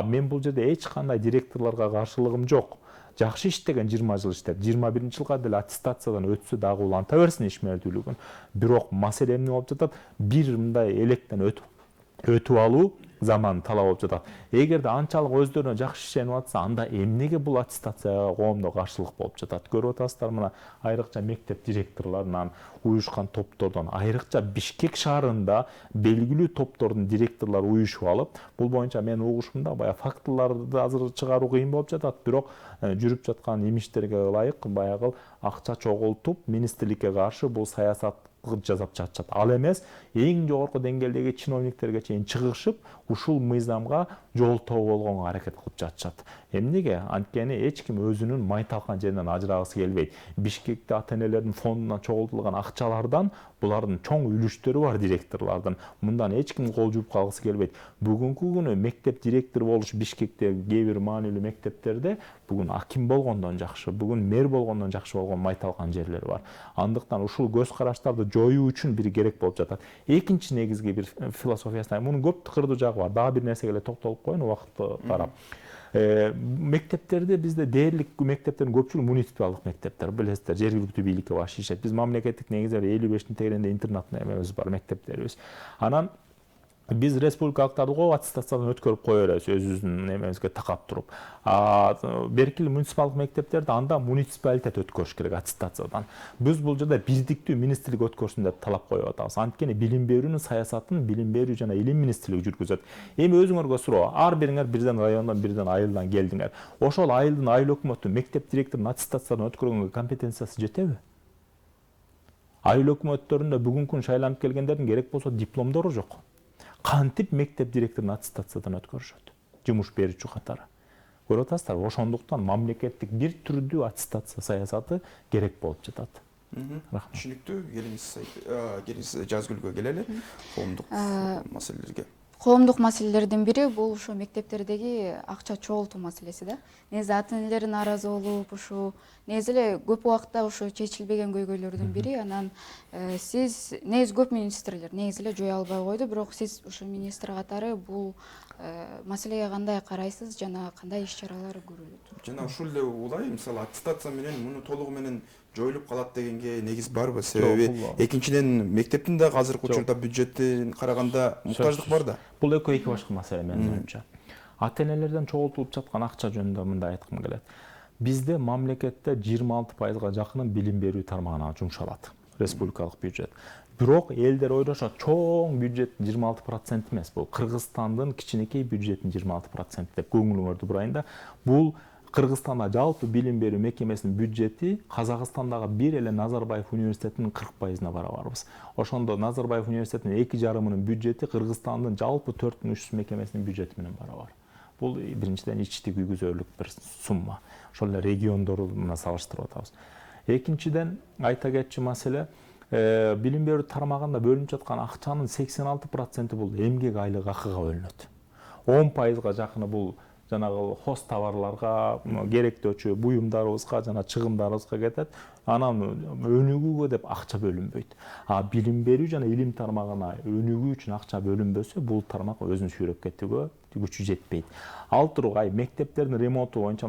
Мен бул жерде эч кандай директорлорго каршылыгым жок. Жакшы иштеген 20 жыл иштеп, 21-жылга деле аттестациядан өтсө дагы уланта берсин ишмердүүлүгүн. Бирок маселе эмне болуп жатат? Бир мындай электен өтүп алуу заман талап болуп жатат. Эгерде анчалык өздөрүнө жакшы ишенип атса, анда эмнеге бул аттестацияга коомдо каршылык болуп жатат? Көрүп атасыздар, мына айрыкча мектеп директорлорунан, уюшкан топтордон, айрыкча Бишкек шаарында белгилүү топтордун директорлору уюшуп алып, бул боюнча менин угушумда баягы фактыларды азыр чыгаруу кыйын болуп жатат, бирок жүрүп жаткан имиштерге ылайык баягы акча чогултуп, министрликке каршы бул саясат жасап жатышат. Ал эмес, эң жогорку деңгээлдеги чиновниктерге чейин чыгышып, ушул мыйзамга жолтоо болгонго аракет кылып жатышат. Эмнеге? Анткени эч ким өзүнүн майталкан жеринен ажырагысы келбейт. Бишкекте ата-энелердин фондунан чогултулган акчалардан булардын чоң үлүштөрү бар директорлордун. Мындан эч ким кол жууп калгысы келбейт. Бүгүнкү күнү мектеп директору болуш Бишкекте кээ бир маанилүү мектептерде бүгүн аким болгондон жакшы, бүгүн мэр болгондон жакшы болгон майталкан жерлер бар. Андыктан ушул көз караштарды жоюу үчүн бир керек болуп жатат. Экинчи негизги бир философиясына, мунун көп кырдуу жагы бар. Дагы бир нерсеге эле токтолуп коеюн, убакытты карап. Мектептерде бизде дээрлик мектептердин көпчүлүгү муниципалдык мектептер, билесиздер, жергиликтүү бийликке багыш ишет. Биз мамлекеттик негизде 55-тин тегеренде интернат эмебиз бар, мектептерибиз. Анан биз республикалыктарды коюп аттестациядан өткөрүп кое беребиз, өзүбүздүн эмебизге такап туруп. Беркили муниципалдык мектептерде анда муниципалитет өткөрүш керек аттестациядан. Биз бул жерде бирдиктүү министрлик өткөрсүн деп талап коюп атабыз. Анткени билим берүүнүн саясатын билим берүү жана илим министрлиги жүргүзөт. Эми өзүңөргө суроо, ар бириңер бирден райондон, бирден айылдан келдиңер. Ошол айылдын айыл өкмөтү мектеп директорунун аттестациядан өткөргөнгө компетенциясы жетеби? Айыл өкмөттөрүндө бүгүнкү күн шайланып келгендердин керек болсо дипломдору жок. Кантип мектеп директорун аттестациядан өткөрүшөт? Жумуш берүүчү катары. Көрүп атасыздар, ошондуктан мамлекеттик бир түрдүү аттестация саясаты керек болуп жатат. Рахмат. Түшүнүктүү. Келиңиз Жазгүлгө келели. Коомдук маселелерге. Коомдук маселелердин бири бул ушу мектептердеги акча чогултуу маселеси да. Негизи ата-энелер нааразы болуп, ушу негизи эле көп убакытта ушу чечилбеген көйгөйлөрдүн бири. Анан сиз негизи көп министрлер негизи эле жое албай койду, бирок сиз ушу министр катары бул маселеге кандай карайсыз жана кандай иш-чаралар көрүлөт? Жана ушул эле улай, мисалы аттестация менен муну толугу менен жоюлуп калат дегенге негиз барбы? Себеби экинчиден мектептин да азыркы учурда бюджеттин караганда муктаждык бар да. Бул экөө эки башка маселе менин оюмча. Ата-энелерден чогултулуп жаткан акча жөнүндө мындай айткым келет. Бизде мамлекетте 26%га жакыны билим берүү тармагына жумшалат. Республикалык бюджет. Бирок элдер ойлошот, чоң бюджет 26% эмес. Бул Кыргызстандын кичинекей бюджетинин 26% деп көңүлүңөрдү бурайын да. Бул Кыргызстанда жалпы билим берүү мекемесинин бюджети Казакстандагы бир эле Назарбаев университетинин 40%-на барабарбыз. Ошондо Назарбаев университетинин 2,5-нын бюджети Кыргызстандын жалпы 4300 мекемесинин бюджети менен барабар. Бул биринчиден ичтик үйгүзөрлүк бир сумма. Ошол эле региондору менен салыштырып атабыз. Экинчиден айта кетчү маселе билим берүү тармагында бөлүнүп жаткан акчанын 86% бул эмгек айлык акыга бөлүнөт. 10%га жакыны бул жанагы хост товарларга, керектөөчү буюмдарыбызга, жана чыгымдарыбызга кетет. Анан өнүгүүгө деп акча бөлүнбөйт. А билим берүү жана илим тармагына өнүгүү үчүн акча бөлүнбөсө, бул тармак өзүн сүйрөп кетүүгө күчү жетпейт. Ал туруп мектептердин ремонту боюнча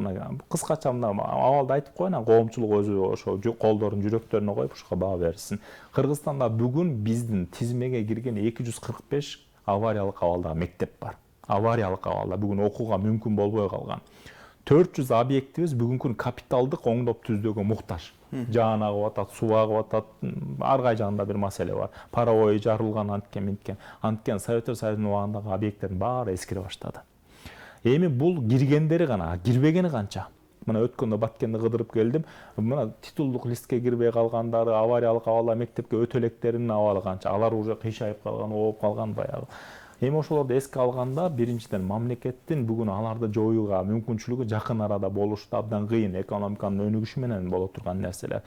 кыскача абалда айтып коеюн, коомчулук өзү ошо колдорун жүрөктөрүнө коюп ушуга баа берсин. Кыргызстанда бүгүн биздин тизмеге кирген 245 авариялык абалдагы мектеп бар. Авариялык абалда бүгүн окууга мүмкүн болбой калган. 400 объектибиз бүгүнкү капиталдык оңдоп түздөөгө муктаж. Жаан агып атат, суу агып атат, ар кай жагында бир маселе бар. Паровой жарылган анткен Советтер Союзунун убагындагы объекттердин баары эскире баштады. Эми бул киргендери гана, кирбегени канча? Мына өткөндө Баткенди кыдырып келдим. Мына титулдук листке кирбей калгандары, авариялык абалда мектепке өтөлектеринин абалы канча? Алар уже кыйшайып калган, ооп калган баягы. Эми ошолорду эске алганда, биринчиден мамлекеттин бүгүн аларды жоюуга мүмкүнчүлүгү жакын арада болушу абдан кыйын, экономиканын өнүгүшү менен боло турган нерселер.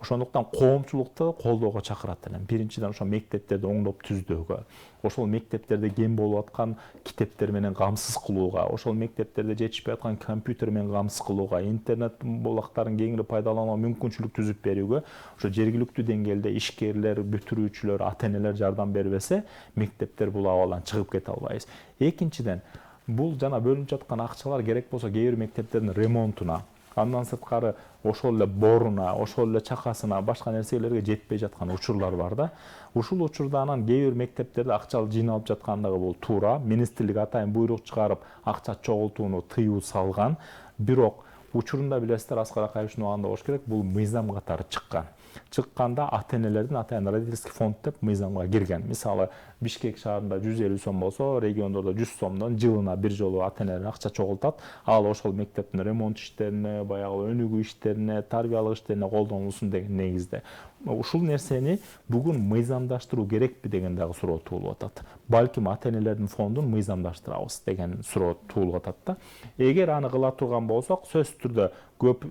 Ошондуктан коомчулукту колдоого чакырат элем. Биринчиден ошо мектептерди оңдоп түздөөгө, ошол мектептерде кем болуп аткан китептер менен камсыз кылууга, ошол мектептерде жетишпей аткан компьютер менен камсыз кылууга, интернет булактарын кеңири пайдаланууга мүмкүнчүлүк түзүп берүүгө, ошо жергиликтүү деңгээлде ишкерлер, бүтүрүүчүлөр, ата-энелер жардам бербесе, мектептер бул абалдан чыгып кете албайбыз. Экинчиден, бул жана бөлүнүп жаткан акчалар керек болсо кээ бир мектептердин ремонтуна, андан сырткары ошол эле боруна, ошол эле чакасына, башка нерселерге жетпей жаткан учурлар бар да. Ушул учурда анан кээ бир мектептерде акча жыйналып жаткандыгы бул туура. Министрлик атайын буйрук чыгарып, акча чогултууну тыюу салган. Бирок учурунда билесиздер, Аскар Акаевичтин убагында болуш керек, бул мыйзам катары чыккан. Чыкканда ата-энелердин атайын родительский фонд деп мыйзамга кирген. Мисалы, Бишкек шаарында 150 сом болсо, региондордо 100 сомдон жылына бир жолу ата-энелер акча чогултат. Ал ошол мектептин ремонт иштерине, баягы өнүгүү иштерине, тарбиялык иштерине колдонулсун деген негизде. Ушул нерсени бүгүн мыйзамдаштыруу керекпи деген дагы суроо туулуп атат. Балким ата-энелердин фондун мыйзамдаштырабыз деген суроо туулуп атат да. Эгер аны кыла турган болсок, сөзсүз түрдө көп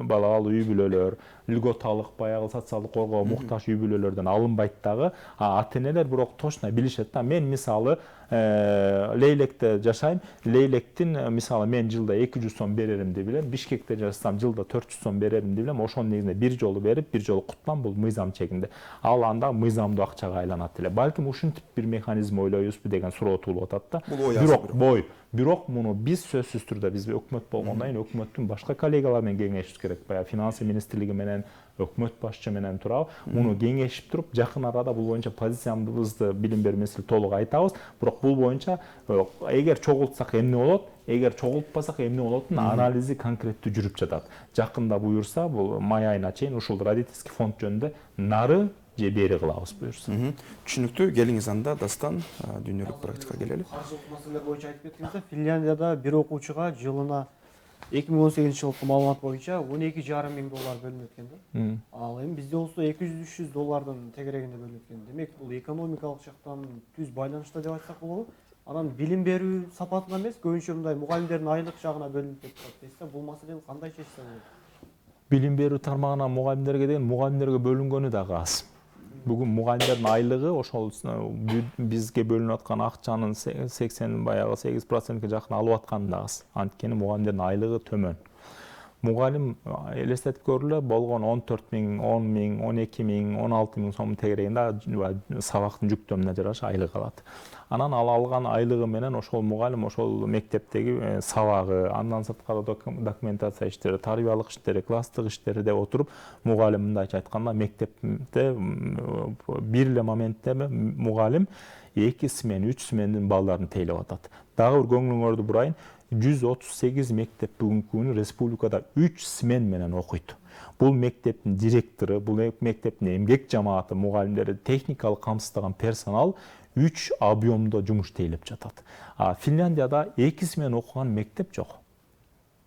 балалуу үй бүлөлөр, льготалык баягы социалдык коргоого муктаж үй бүлөлөрдөн алынбайт дагы. Ата-энелер бирок точно билишет да. Мен мисалы Лейлекте жашайм. Лейлектин мисалы мен жылда 200 сом береримди билем. Бишкекте жашасам жылда 400 сом береримди билем. Ошонун негизинде бир жолу берип, бир жолу куттам, бул мыйзам чегинде. Ал анда мыйзамдуу акчага айланат эле. Балким ушинтип бир механизм ойлойбузбу деген суроо туулуп атат да. Бирок муну биз сөзсүз түрдө биз өкмөт болгондон кийин өкмөттүн башка коллегалар менен кеңешишибиз керек. Баягы финансы министрлиги менен, өкмөт башчы менен турабы. Муну кеңешип туруп, жакын арада бул боюнча позициябызды билим берүү министри толук айтабыз. Бирок бул боюнча эгер чогултсак эмне болот, эгер чогултпасак эмне болотун анализи конкреттүү жүрүп жатат. Жакында буюрса, бул май айына чейин ушул родительский фонд жөнүндө нары же бери кылабыз буюрса. Түшүнүктүү. Келиңиз анда Дастан, дүйнөлүк практика келели. Каржылык маселелер боюнча айтып кеткенде, Финляндияда бир окуучуга жылына 2018-жылкы маалымат боюнча 12,5 миң доллар бөлүнөт экен да. Ал эми бизде болсо 200-300 доллардын тегерегинде бөлүнөт экен. Демек бул экономикалык жактан түз байланышта деп айтсак болобу? Анан билим берүү сапатына эмес, көбүнчө мындай мугалимдердин айлык жагына бөлүнүп кетет дейсиз. Бул маселени кандай чечсе болот? Билим берүү тармагына мугалимдерге бөлүнгөнү дагы аз. Бүгүн мугалимдердин айлыгы ошол бизге бөлүнүп аткан акчанын 80 баягы 8%га жакын алып атканы да аз. Анткени мугалимдердин айлыгы төмөн. Мугалим элестетип көрүлө болгон 14 миң, 10 миң, 12 миң, 16 миң сом тегерегинде сабактын жүктөмүнө жараша айлык алат. Анан ал алган айлыгы менен ошол мугалим ошол мектептеги сабагы, андан сырткары документация иштери, тарбиялык иштери, класстык иштери деп отуруп, мугалим мындайча айтканда мектепте бир эле моментте мугалим 2 смен, 3 смендин балдарын тейлеп атат. Дагы бир көңүлүңөрдү бурайын, 138 мектеп бүгүнкү күнү республикада 3 смен менен окуйт. Бул мектептин директору, бул мектептин эмгек жамааты, мугалимдери, техникалык камсыздаган персонал 3 объемдо жумуш тейлеп жатат. Финляндияда 2 смен окуган мектеп жок.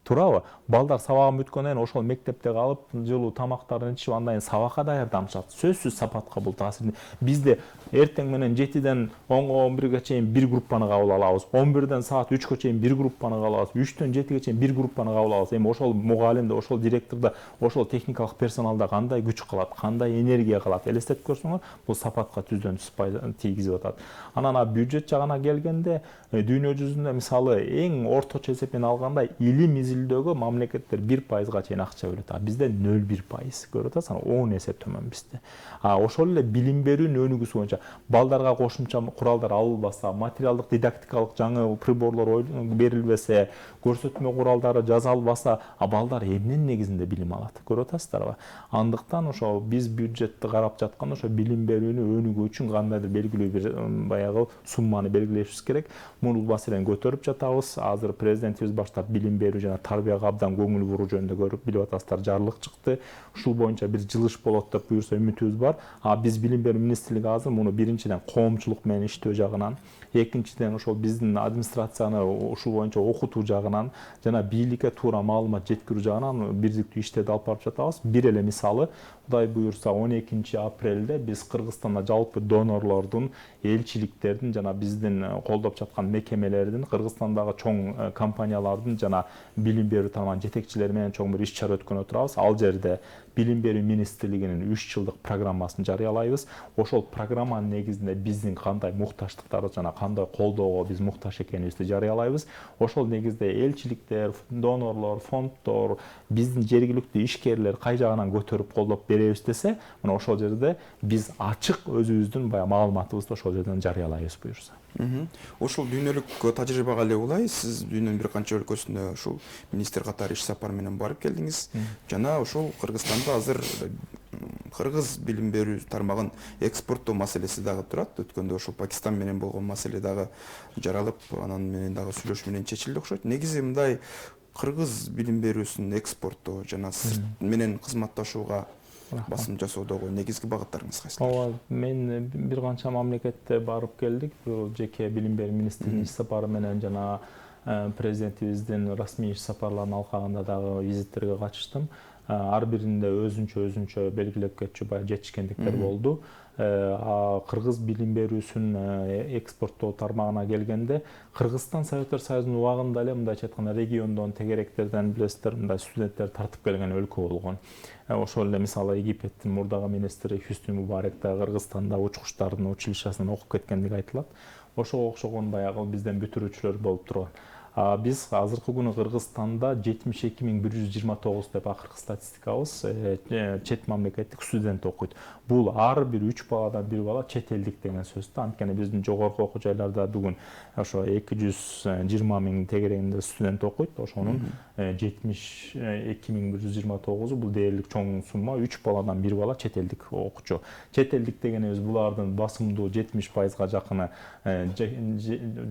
Туурабы? Балдар сабагын бүткөндөн кийин ошол мектепте калып, жылуу тамактарын ичип, андан кийин сабакка даярданышат. Сөзсүз сапатка бул таасир. Бизде эртең менен 7ден 10-11ге чейин бир группаны кабыл алабыз. 11ден саат 3гө чейин бир группаны кабыл алабыз. 3төн 7ге чейин бир группаны кабыл алабыз. Эми ошол мугалимде, ошол директорда, ошол техникалык персоналда кандай күч калат, кандай энергия калат? Элестетип көрсөңөр, бул сапатка түздөн түз тийгизип атат. Анан бюджет жагына келгенде, дүйнө жүзүндө мисалы эң орточо эсеппен алганда илим изилдөөгө мамлекеттер 1%га чейин акча бөлөт. Бизде 0,1%. Көрүп атасың, 10 эсеп төмөн бизде. Ошол эле билим берүүнүн өнүгүүсү боюнча балдарга кошумча куралдар алынбаса, материалдык дидактикалык жаңы приборлор берилбесе, көрсөтмө куралдары жасалбаса, балдар эмненин негизинде билим алат? Көрүп атасыздарбы? Андыктан ошо биз бюджетти карап жатканда ошо билим берүүнү өнүгүү үчүн кандайдыр белгилүү бир баягы сумманы белгилешибиз керек. Бул маселени көтөрүп жатабыз. Азыр президентибиз баштап билим берүү жана тарбияга абдан көңүл буруу жөнүндө көрүп билип атасыздар, жарлык чыкты. Ушул боюнча бир жылыш болот деп буюрса үмүтүбүз бар. Биз билим берүү министрлиги азыр муну биринчиден коомчулук менен иштөө жагынан, экинчиден ошол биздин администрацияны ушул боюнча окутуу жагынан жана бийликке туура маалымат жеткирүү жагынан бирдиктүү иштерди алып барып жатабыз. Бир эле мисалы, Кудай буюрса 12 апрелде биз Кыргызстанда жалпы донорлордун, элчиликтердин жана биздин колдоп жаткан мекемелердин, Кыргызстандагы чоң компаниялардын жана билим берүү тармагынын жетекчилери менен чоң бир иш-чара өткөн отурабыз. Ал жерде билим берүү министрлигинин 3 жылдык программасын жарыялайбыз. Ошол программанын негизинде биздин кандай мукташтыктарыбыз жана кандай колдоого биз муктаж экенибизди жарыялайбыз. Ошол негизде элчиликтер, донорлор, фонддор, биздин жергиликтүү ишкерлер кай жагынан көтөрүп колдоп беребиз десе, мына ошол жерде биз ачык өзүбүздүн баягы маалыматыбызды ошол жерден жарыялайбыз буюрса. Ошол дүйнөлүк тажрыйбага эле улай, сиз дүйнөнүн бир канча өлкөсүнө ушул министр катары иш сапар менен барып келдиңиз. Жана ошол Кыргызстанда азыр кыргыз билим берүү тармагын экспорттоо маселеси дагы турат. Өткөндө ошол Пакистан менен болгон маселе дагы жаралып, анан менен дагы сүйлөшүү менен чечилди окшойт. Негизи мындай кыргыз билим берүүсүн экспорттоо жана сырт менен кызматташууга басым жасоодогу негизги багыттарыңыз кайсылар? Ооба, мен бир канча мамлекетте барып келдик. Жеке билим берүү министринин иш сапары менен жана президентибиздин расмий иш сапарларынын алкагында дагы визиттерге катыштым. Ар биринде өзүнчө белгилеп кетчү баягы жетишкендиктер болду. Кыргыз билим берүүсүн экспорттоо тармагына келгенде, Кыргызстан Советтер Союзунун убагында эле мындайча айтканда региондон, тегеректерден билесиздер, мындай студенттер тартып келген өлкө болгон. Ошол эле мисалы Египеттин мурдагы министри Хюсни Мубарек да Кыргызстанда учкучтардын училищесинен окуп кеткендиги айтылат. Ошого окшогон баягы бизден бүтүрүүчүлөр болуп турган. Биз азыркы күнү Кыргызстанда 72.129 деп акыркы статистикабыз чет мамлекеттик студент окуйт. Бул ар бир 3 баладан 1 бала чет элдик деген сөз да. Анткени биздин жогорку окуу жайларда бүгүн ошо 220.000 тегерегинде студент окуйт. Ошонун 72.129 бул дээрлик чоң сумма. 3 баладан 1 бала чет элдик окуучу. Чет элдик дегенибиз булардын басымдуу 70%га жакыны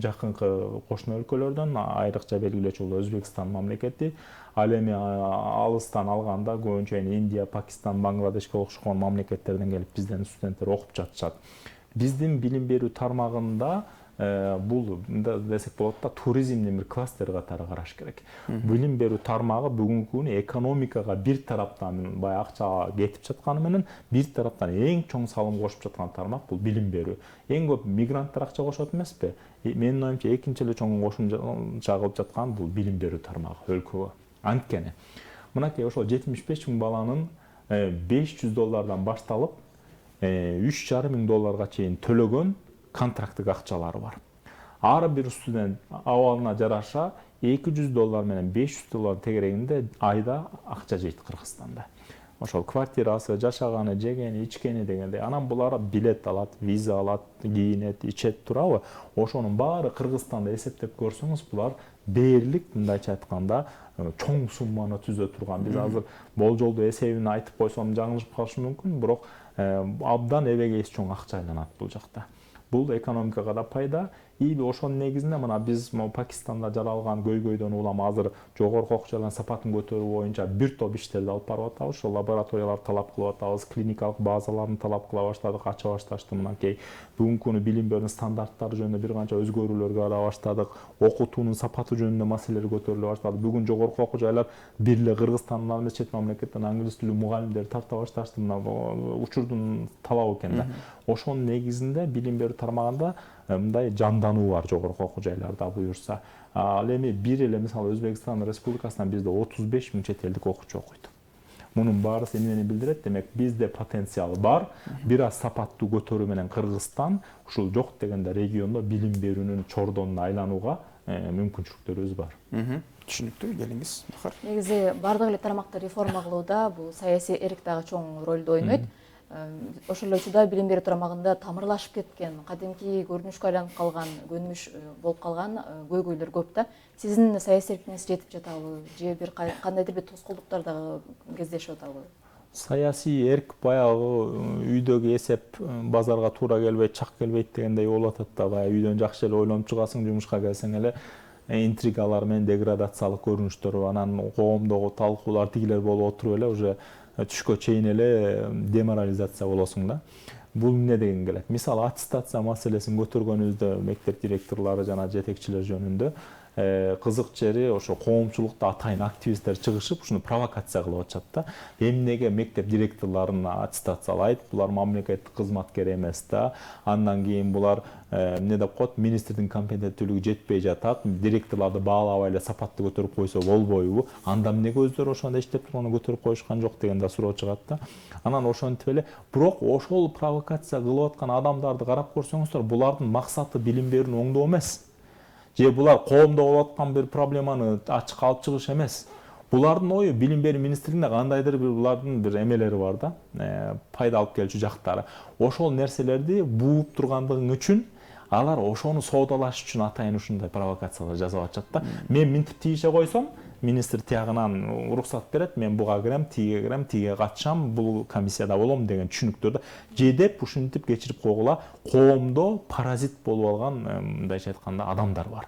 жакынкы кошуна өлкөлөрдөн, айрыкча белгилечү бул Өзбекстан мамлекети. Ал эми алыстан алганда көбүнчө Индия, Пакистан, Бангладешке окшогон мамлекеттерден келип бизден студенттер окуп жатышат. Биздин билим берүү тармагында бул десек болот да туризмдин бир кластер катары караш керек. Билим берүү тармагы бүгүнкү күнү экономикага бир тараптан баягы акча кетип жатканы менен, бир тараптан эң чоң салым кошуп жаткан тармак бул билим берүү. Эң көп мигранттар акча кошот эмеспи? Менин оюмча экинчи эле чоң кошумча кылып жаткан бул билим берүү тармагы өлкөгө. Анткени мынакей ошол 75.000 баланын $500 башталып $3.500 чейин төлөгөн контракттык акчалары бар. Ар бир студент абалына жараша $200 менен $500 тегерегинде айда акча жейт Кыргызстанда. Ошол квартирасы, жашаганы, жегени, ичкени дегенде, анан булар билет алат, виза алат, кийинет, ичет, турабы? Ошонун баары Кыргызстанда эсептеп көрсөңүз, булар дээрлик, мындайча айтканда, чоң сумманы түзө турган. Биз азыр болжолду эсебин айтып койсом жаңылышып калышы мүмкүн, бирок абдан эбегейс чоң акча айланат бул жакта. Бул экономикага да пайда. Ошонун негизинде мына биз Пакистанда жаралган көйгөйдөн улам азыр жогорку окуу жайлардын сапатын көтөрүү боюнча бир топ иштерди алып барып атабыз. Ошол лабораторияларды талап кылып атабыз, клиникалык базаларын талап кыла баштадык, ача башташты мынакей. Бүгүнкү күнү билим берүүнүн стандарттары жөнүндө бир канча өзгөрүүлөргө ара баштадык. Окутуунун сапаты жөнүндө маселелер көтөрүлө баштады. Бүгүн жогорку окуу жайлар бир эле Кыргызстандан эмес, чет мамлекеттен англис тилдүү мугалимдер тарта башташты. Мына учурдун талабы экен да. Ошонун негизинде билим берүү тармагында мындай жандануу бар жогорку окуу жайларда буюрса. Ал эми бир эле мисалы Өзбекстан Республикасынан бизде 35 000 чет элдик окуучу окуйт. Мунун баарысы эмнени билдирет? Демек, бизде потенциал бар. Бир аз сапаттуу көтөрүү менен Кыргызстан ушул жок дегенде региондо билим берүүнүн чордонуна айланууга мүмкүнчүлүктөрүбүз бар. Түшүнүктүү, келиңиз. Негизи бардык эле тармакты реформа кылууда бул саясий эрк дагы чоң ролду ойнойт. Ошол эле учурда билим берүү тармагында тамырлашып кеткен, кадимки көрүнүшкө айланып калган, көнүмүш болуп калган көйгөйлөр көп да. Сиздин саясий эркиңиз жетип жатабы? Же бир кандайдыр бир тоскоолдуктар дагы кездешип атабы? Саясий эрк баягы үйдөгү эсеп базарга туура келбейт, чак келбейт дегендей болуп атат да. Баягы үйдөн жакшы эле ойлонуп чыгасың, жумушка келсең эле интригалар менен деградациялык көрүнүштөр, анан коомдогу талкуулар тигилер болуп отуруп эле уже түшкө чейин эле деморализация болосуң да. Бул эмне деген келет? Мисалы, аттестация маселесин көтөргөнүбүздө мектеп директорлору жана жетекчилер жөнүндө кызык жери ошо коомчулукта атайын активисттер чыгышып, ушуну провокация кылып атышат да. Эмнеге мектеп директорлорун аттестациялайт? Булар мамлекеттик кызматкер эмес да. Андан кийин булар эмне деп коет? Министрдин компетенттүүлүгү жетпей жатат. Директорлорду баалабай эле сапатты көтөрүп койсо болбойбу? Анда эмнеге өздөрү ошондо иштеп турганы көтөрүп коюшкан жок деген да суроо чыгат да. Анан ошентип эле, бирок ошол провокация кылып аткан адамдарды карап көрсөңүздөр, булардын максаты билим берүүнү оңдоо эмес. Же булар коомдо болуп аткан бир проблеманы ачыкка алып чыгыш эмес. Булардын ою билим берүү министрлигинде кандайдыр бир булардын бир эмелери бар да, пайда алып келчү жактары. Ошол нерселерди бууп тургандыгы үчүн алар ошону соодалаш үчүн атайын ушундай провокациялар жасап атышат да. Мен минтип тийише койсом, министр тиягынан уруксат берет, мен буга кирем, тиге катышам, бул комиссияда болом деген түшүнүктөрдү жедеп ушинтип кечирип койгула коомдо паразит болуп алган, мындайча айтканда, адамдар бар.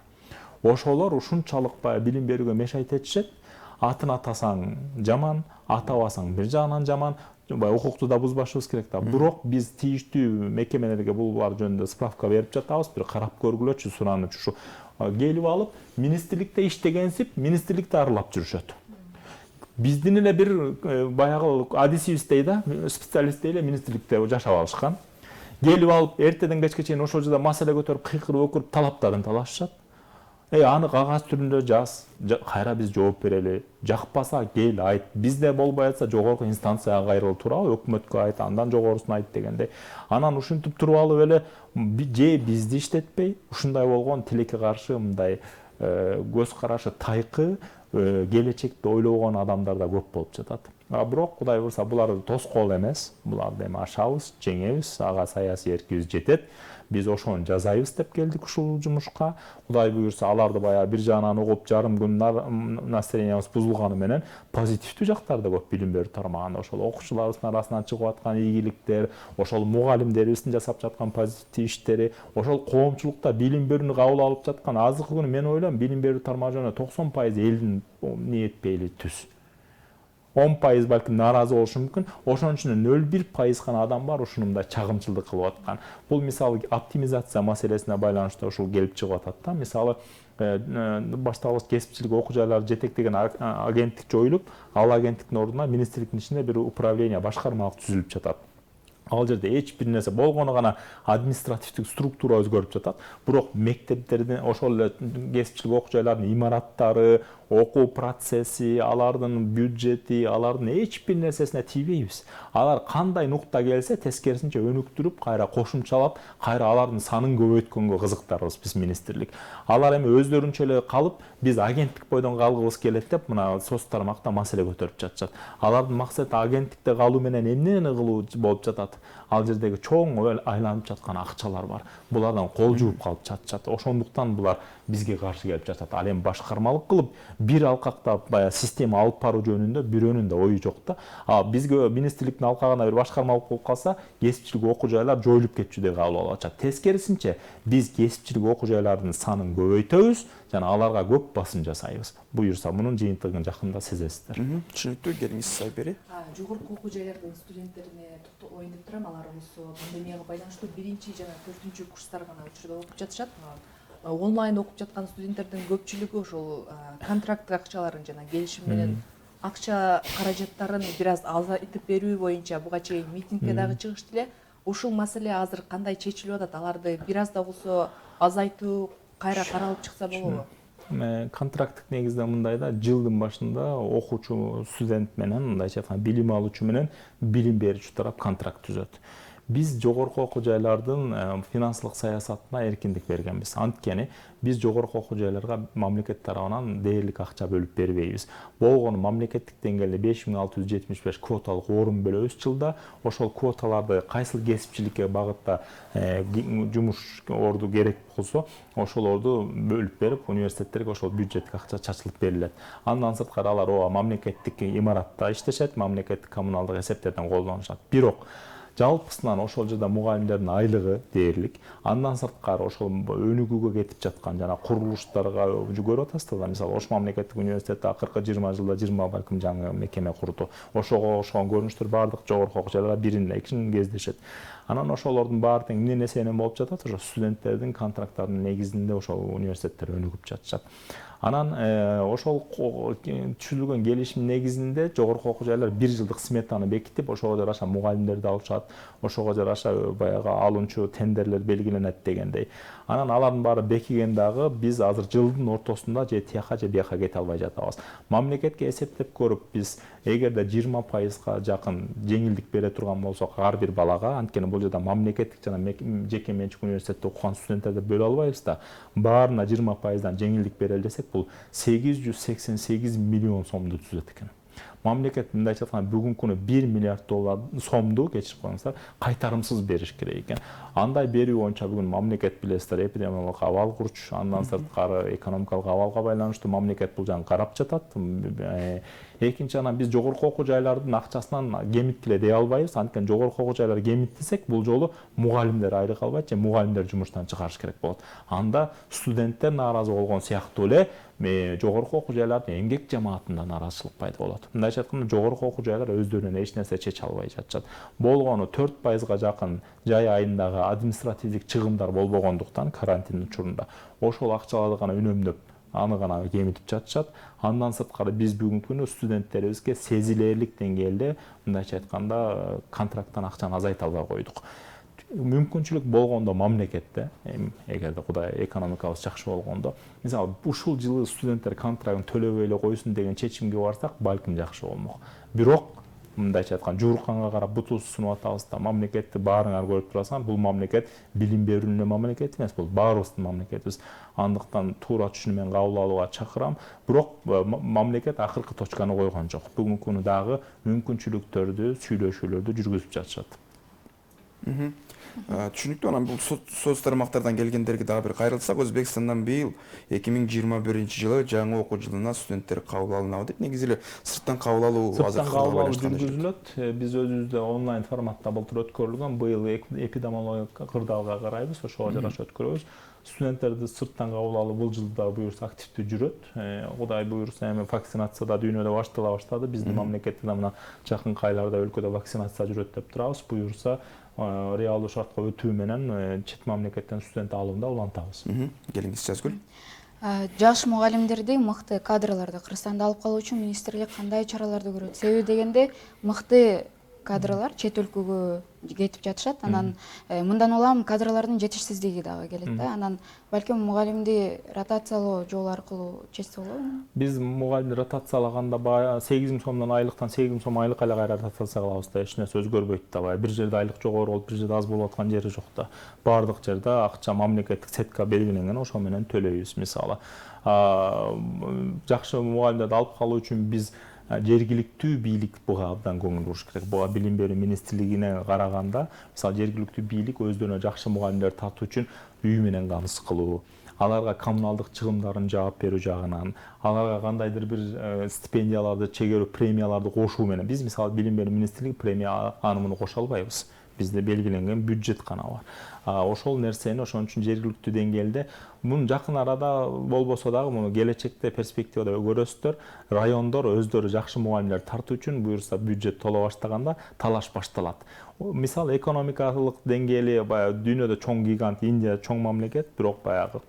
Ошолор ушунчалык билим берүүгө мешайт этишет. Атын атасаң жаман, атабасаң бир жагынан жаман. Укукту да бузбашыбыз керек да. Бирок биз тийиштүү мекемелерге булар жөнүндө справка берип жатабыз, бир карап көргүлөчү, суранычы ушу келип алып, министрликте иштегенсип, министрликти аралап жүрүшөт. Биздин эле бир баягы адисибиз дейт, специалист дейт, министрликте жашап алышкан. Келип алып, эртеден кечке чейин ошол жерде маселе көтөрүп, кыйкырып өкүрүп талаптарын талашышат. Аны кагаз түрүндө жаз, кайра биз жооп берели. Жакпаса кел айт. Бизде болбой атса жогорку инстанцияга кайрыл, туурабы? Өкмөткө айт, андан жогорусуна айт дегендей. Анан ушинтип туруп алып эле же бизди иштетпей, ушундай болгон тилекке каршы мындай көз карашы тайкы, келечекти ойлогон адамдар да көп болуп жатат. Бирок Кудай буйрса булар тоскоол эмес. Буларды эми ашабыз, жеңебиз, ага саясий эркибиз жетет. Биз ошону жазайбыз деп келдик ушул жумушка. Кудай буйрса аларды баягы бир жагынан угуп, жарым күн настроениябыз бузулганы менен позитивдүү жактары да көп билим берүү тармагында. Ошол окуучуларыбыздын арасынан чыгып аткан ийгиликтер, ошол мугалимдерибиздин жасап жаткан позитивдүү иштери, ошол коомчулукта билим берүүнү кабыл алып жаткан азыркы күнү мен ойлойм билим берүү тармагы жөнүндө 90% элдин ниет пейили түз. 10% балким нааразы болушу мүмкүн. Ошонун үчүн 0,1% гана адам бар ушундай чагымчылдык кылып аткан. Бул мисалы оптимизация маселесине байланыштуу ушул келип чыгып атат да. Мисалы башталгыч кесипчилик окуу жайларды жетектеген агенттик жоюлуп, ал агенттиктин ордуна министрликтин ичинде бир управление, башкармалык түзүлүп жатат. Ал жерде эч бир нерсе болгону гана административдик структура өзгөрүп жатат. Бирок мектептердин ошол эле кесипчилик окуу жайлардын имараттары, окуу процесси, алардын бюджети, алардын эч бир нерсесине тийбейбиз. Алар кандай нукта келсе, тескерисинче өнүктүрүп, кайра кошумчалап, кайра алардын санын көбөйткөнгө кызыктарбыз биз министрлик. Алар эми өздөрүнчө эле калып, биз агенттик бойдон калгыбыз келет деп мына соц тармакта маселе көтөрүп жатышат. Алардын максаты агенттикте калуу менен эмнени кылуу болуп жатат? Ал жердеги чоң айланып жаткан акчалар бар. Булардан кол жууп калып жатышат. Ошондуктан булар бизге каршы келип жатат. Ал эми башкармалык кылып, бир алкакта баягы система алып баруу жөнүндө бирөөнүн да ою жок да. Бизге министрликтин алкагына бир башкармалык болуп калса, кесипчилик окуу жайлар жоюлуп кетчүдөй кабыл алып атышат. Тескерисинче, биз кесипчилик окуу жайлардын санын көбөйтөбүз жана аларга көп басым жасайбыз. Буюрса мунун жыйынтыгын жакында сезесиздер. Түшүнүктүү, келиңиз Сайбери. Жогорку окуу жайлардын студенттерине токтолоюн деп турам. Алар болсо пандемияга байланыштуу 1 жана 4 курстар гана учурда окуп жатышат. Онлайн окуп жаткан студенттердин көпчүлүгү ошол контракт акчаларын жана келишим менен акча каражаттарын бир аз азайтып берүү боюнча буга чейин митингге дагы чыгышты эле. Ушул маселе азыр кандай чечилип атат? Аларды бир аз да болсо азайтуу кайра каралып чыкса болобу? Контракттык негизде мындай да, жылдын башында окуучу студент менен, мындайча айтканда билим алуучу менен билим берүүчү тарап контракт түзөт. Биз жогорку окуу жайлардын финансылык саясатына эркиндик бергенбиз. Анткени биз жогорку окуу жайларга мамлекет тарабынан дээрлик акча бөлүп бербейбиз. Болгону мамлекеттик деңгээлде 5675 квоталык орун бөлөбүз жылда. Ошол квоталарды кайсыл кесипчиликке багытта жумуш орду керек болсо, ошолорду бөлүп берип, университеттерге ошол бюджеттик акча чачылып берилет. Андан сырткары алар мамлекеттик имаратта иштешет, мамлекеттик коммуналдык эсептерден колдонушат. Бирок жалпысынан ошол жерде мугалимдердин айлыгы дээрлик. Андан сырткары ошол өнүгүүгө кетип жаткан жана курулуштарга көрүп атасыздар да, мисалы Ош мамлекеттик университети акыркы 20 жылда 20 балким жаңы мекеме курду. Ошого окшогон көрүнүштөр бардык жогорку окуу жайларда биринен экинчи кездешет. Анан ошолордун баары тең эмне нерсенен болуп жатат? Ошо студенттердин контракттарынын негизинде ошол университеттер өнүгүп жатышат. Анан ошол түзүлгөн келишим негизинде жогорку окуу жайлар 1 жылдык сметаны бекитип, ошого жараша мугалимдерди алышат, ошого жараша баягы алынчу тендерлер белгиленет дегендей. Анан алардын баары бекиген дагы биз азыр жылдын ортосунда же тияка же бияка кете албай жатабыз. Мамлекетке эсептеп көрүп биз эгерде 20% жакын жеңилдик бере турган болсок ар бир балага, анткени бул жерде мамлекеттик жана жеке менчик университетте окуган студенттерди бөлө албайбыз да, баарына 20%дан жеңилдик берели десек, бул 888 миллион сомду түзөт экен. Мамлекет мындайча айтканда бүгүнкү күнү 1 миллиард доллар сомду кечирип коюңуздар, кайтарымсыз бериш керек экен. Андай берүү боюнча бүгүн мамлекет билесиздер, эпидемиологиялык абал курч, андан сырткары экономикалык абалга байланыштуу мамлекет бул жагын карап жатат. Экинчи анан биз жогорку окуу жайлардын акчасынан кемиткиле дей албайбыз. Анткени жогорку окуу жайлар кемиттесек, бул жолу мугалимдер айлык албайт же мугалимдер жумуштан чыгарыш керек болот. Анда студенттер нааразы болгон сыяктуу эле жогорку окуу жайлардын эмгек жамаатында нааразычылык пайда болот. Мындайча айтканда жогорку окуу жайлар өздөрүнөн эч нерсе чече албай жатышат. Болгону 4%га жакын жай айындагы административдик чыгымдар болбогондуктан карантин учурунда ошол акчаларды гана үнөмдөп, аны гана кемитип жатышат. Андан сырткары биз бүгүнкү күнү студенттерибизге сезилерлик деңгээлде, мындайча айтканда, контракттан акчаны азайта албай койдук. Мүмкүнчүлүк болгондо мамлекетте, эгерде Кудай экономикабыз жакшы болгондо, мисалы ушул жылы студенттер контрактын төлөбөй эле койсун деген чечимге барсак, балким жакшы болмок. Бирок мындайча айтканда жуурканга карап бутубузду сунуп атабыз да, мамлекетти баарыңар көрүп турасыңар, бул мамлекет билим берүүнүн эле мамлекети эмес, бул баарыбыздын мамлекетибиз. Андыктан туура түшүнүү менен кабыл алууга чакырам. Бирок мамлекет акыркы точканы койгон жок. Бүгүнкү күнү дагы мүмкүнчүлүктөрдү, сүйлөшүүлөрдү жүргүзүп жатышат. Түшүнүктүү. Анан бул соц тармактардан келгендерге дагы бир кайрылсак, Өзбекстандан быйыл 2021 жылы жаңы окуу жылына студенттер кабыл алынабы деп, негизи эле сырттан кабыл алуу азыр жүргүзүлөт. Биз өзүбүздө онлайн форматта былтыр өткөрүлгөн, быйыл эпидемиологиялык кырдаалга карайбыз, ошого жараша өткөрөбүз. Студенттерди сырттан кабыл алуу бул жылда буюрса активдүү жүрөт. Кудай буюрса эми вакцинация да дүйнөдө баштала баштады. Биздин мамлекетте да мына жакынкы айларда өлкөдө вакцинация жүрөт деп турабыз. Буюрса реалдуу шартка өтүү менен чет мамлекеттен студент алууда улантабыз. Келиңиз Жазгүл. Жаш мугалимдерди, мыкты кадрларды Кыргызстанда алып калуу үчүн министрлик кандай чараларды көрөт? Себеби дегенде мыкты кадрлар чет өлкөгө кетип жатышат. Анан мындан улам кадрлардын жетишсиздиги дагы келет да. Анан балким мугалимди ротациялоо жолу аркылуу чечсе болобу? Биз мугалимди ротациялаганда баягы 8 сомдон айлыктан 8 сом айлык эле кайра ротация кылабыз да, эч нерсе өзгөрбөйт да. Баягы бир жерде айлык жогору болуп, бир жерде аз болуп аткан жери жок да. Бардык жерде акча мамлекеттик сетка белгиленген, ошо менен төлөйбүз. Мисалы, жакшы мугалимдерди алып калуу үчүн биз жергиликтүү бийлик буга абдан көңүл буруш керек. Буга билим берүү министрлигине караганда, мисалы жергиликтүү бийлик өздөрүнө жакшы мугалимдер тартуу үчүн үй менен камсыз кылуу, аларга коммуналдык чыгымдарын жаап берүү жагынан, аларга кандайдыр бир стипендияларды чегерүү, премияларды кошуу менен биз мисалы билим берүү министрлиги премия анымын кошо албайбыз. Бизде белгиленген бюджет гана бар. Ошол нерсени ошон үчүн жергиликтүү деңгээлде муну жакын арада болбосо дагы муну келечекте перспективада көрөсүздөр, райондор өздөрү жакшы мугалимдер тартуу үчүн буюрса бюджет толо баштаганда талаш башталат. Мисалы экономикалык деңгээли баягы дүйнөдө чоң гигант Индия чоң мамлекет, бирок баягы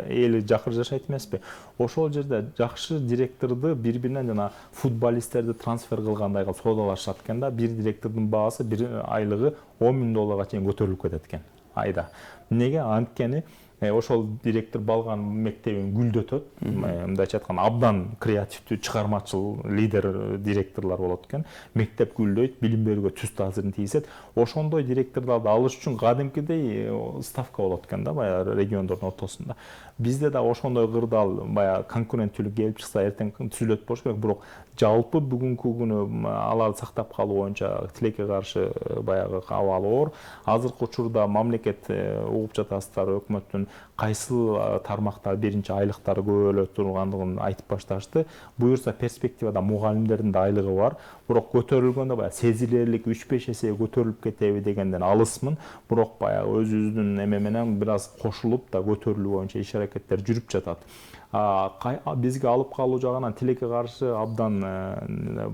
эли жакыр жашайт эмеспи. Ошол жерде жакшы директорду бири-биринен жана футболисттерди трансфер кылгандай кылып соодалашат экен да, бир директордун баасы, бир айлыгы $10,000 чейин көтөрүлүп кетет экен айда. Неге? Анткени ошол директор балган мектебин гүлдөтөт. Мындайча айтканда абдан креативдүү, чыгармачыл лидер директорлор болот экен. Мектеп гүлдөйт, билим берүүгө түз таасирин тийгизет. Ошондой директорлорду алыш үчүн кадимкидей ставка болот экен да, баягы региондордун ортосунда. Бизде да ошондой кырдаал баягы конкуренттүүлүк келип чыкса эртең түзүлөт болуш керек. Бирок жалпы бүгүнкү күнү аларды сактап калуу боюнча тилекке каршы баягы абал оор. Азыркы учурда мамлекет угуп жатасыздар, өкмөттүн кайсы тармактар биринчи айлыктары көбөлө тургандыгын айтып башташты. Буюрса перспективада мугалимдердин да айлыгы бар. Бирок көтөрүлгөндө баягы сезилерлик 3-5 эсе көтөрүлүп кетеби дегенден алысмын. Бирок баягы өзүбүздүн эме менен бир аз кошулуп да көтөрүлүү боюнча иш аракеттер жүрүп жатат. Бизге алып калуу жагынан тилекке каршы абдан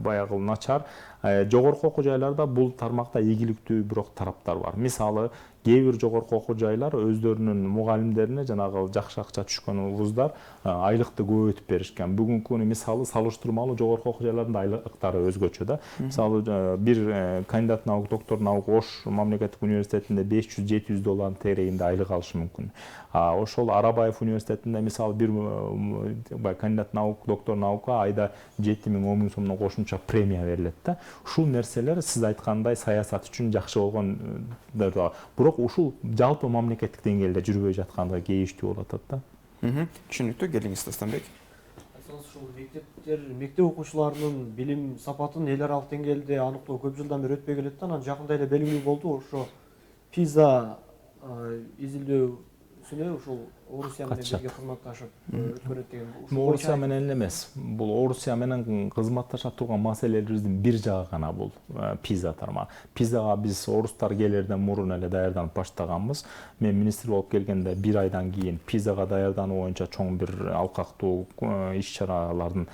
баягы начар. Жогорку окуу жайларда бул тармакта ийгиликтүү бирок тараптар бар. Мисалы, кээ бир жогорку окуу жайлар өздөрүнүн мугалимдерине жанагы жакшы акча түшкөн вуздар айлыкты көбөйтүп беришкен. Бүгүнкү күнү мисалы салыштырмалуу жогорку окуу жайларында айлыктары өзгөчө да. Мисалы, бир кандидат наук, доктор наук Ош мамлекеттик университетинде $500-700 тегерегинде айлык алышы мүмкүн. Ошол Арабаев университетинде мисалы бир кандидат наук, доктор наукка айда 7,000-10,000 сомдон кошумча премия берилет да. Ушул нерселер сиз айткандай саясат үчүн жакшы болгон. Бирок ушул жалпы мамлекеттик деңгээлде жүрбөй жаткандыгы кейиштүү болуп атат да. Түшүнүктүү, келиңиз Тастанбек. Ушул мектеп окуучуларынын билим сапатын эл аралык деңгээлде аныктоо көп жылдан бери өтпөй келет да. Анан жакында эле белгилүү болду, ошо PISA изилдөөсүнө ушул Орусия менен бирге кызматташып өткөрөт деген. Орусия менен эмес. Бул Орусия менен кызматташа турган маселелерибиздин бир жагы гана бул PISA тармагы. PISAга биз орустар келерден мурун эле даярданып баштаганбыз. Мен министр болуп келгенде бир айдан кийин PISAга даярдануу боюнча чоң бир алкактуу иш-чаралардын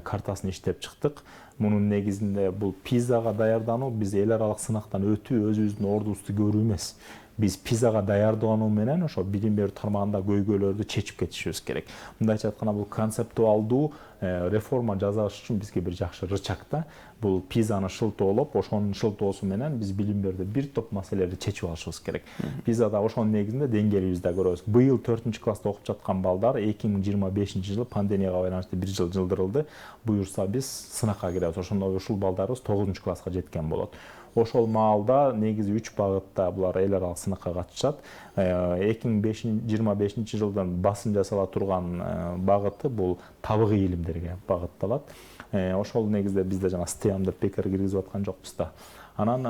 картасын иштеп чыктык. Мунун негизинде бул PISAга даярдануу биз эл аралык сынактан өтүү, өзүбүздүн ордубузду көрүү эмес. Биз PISAга даярдануу менен ошо билим берүү тармагында көйгөйлөрдү чечип кетишибиз керек. Мындайча айтканда бул концептуалдуу реформа жасаш үчүн бизге бир жакшы рычаг да. Бул PISAны шылтоолоп, ошонун шылтоосу менен биз билим берүүдө бир топ маселелерди чечип алышыбыз керек. PISAда ошонун негизинде деңгээлибизди көрөбүз. Быйыл 4-класста окуп жаткан балдар 2025-жылы пандемияга байланыштуу бир жыл жылдырылды. Буюрса биз сынакка киребиз. Ошондо ушул балдарыбыз 9-класска жеткен болот. Ошол маалда негизи 3 багытта булар эл аралык сынакка катышат. 2025 жылдан басым жасала турган багыты бул табигый илимдерге багытталат. Ошол негизде бизде жана STEM деп бекер киргизип аткан жокпуз да. Анан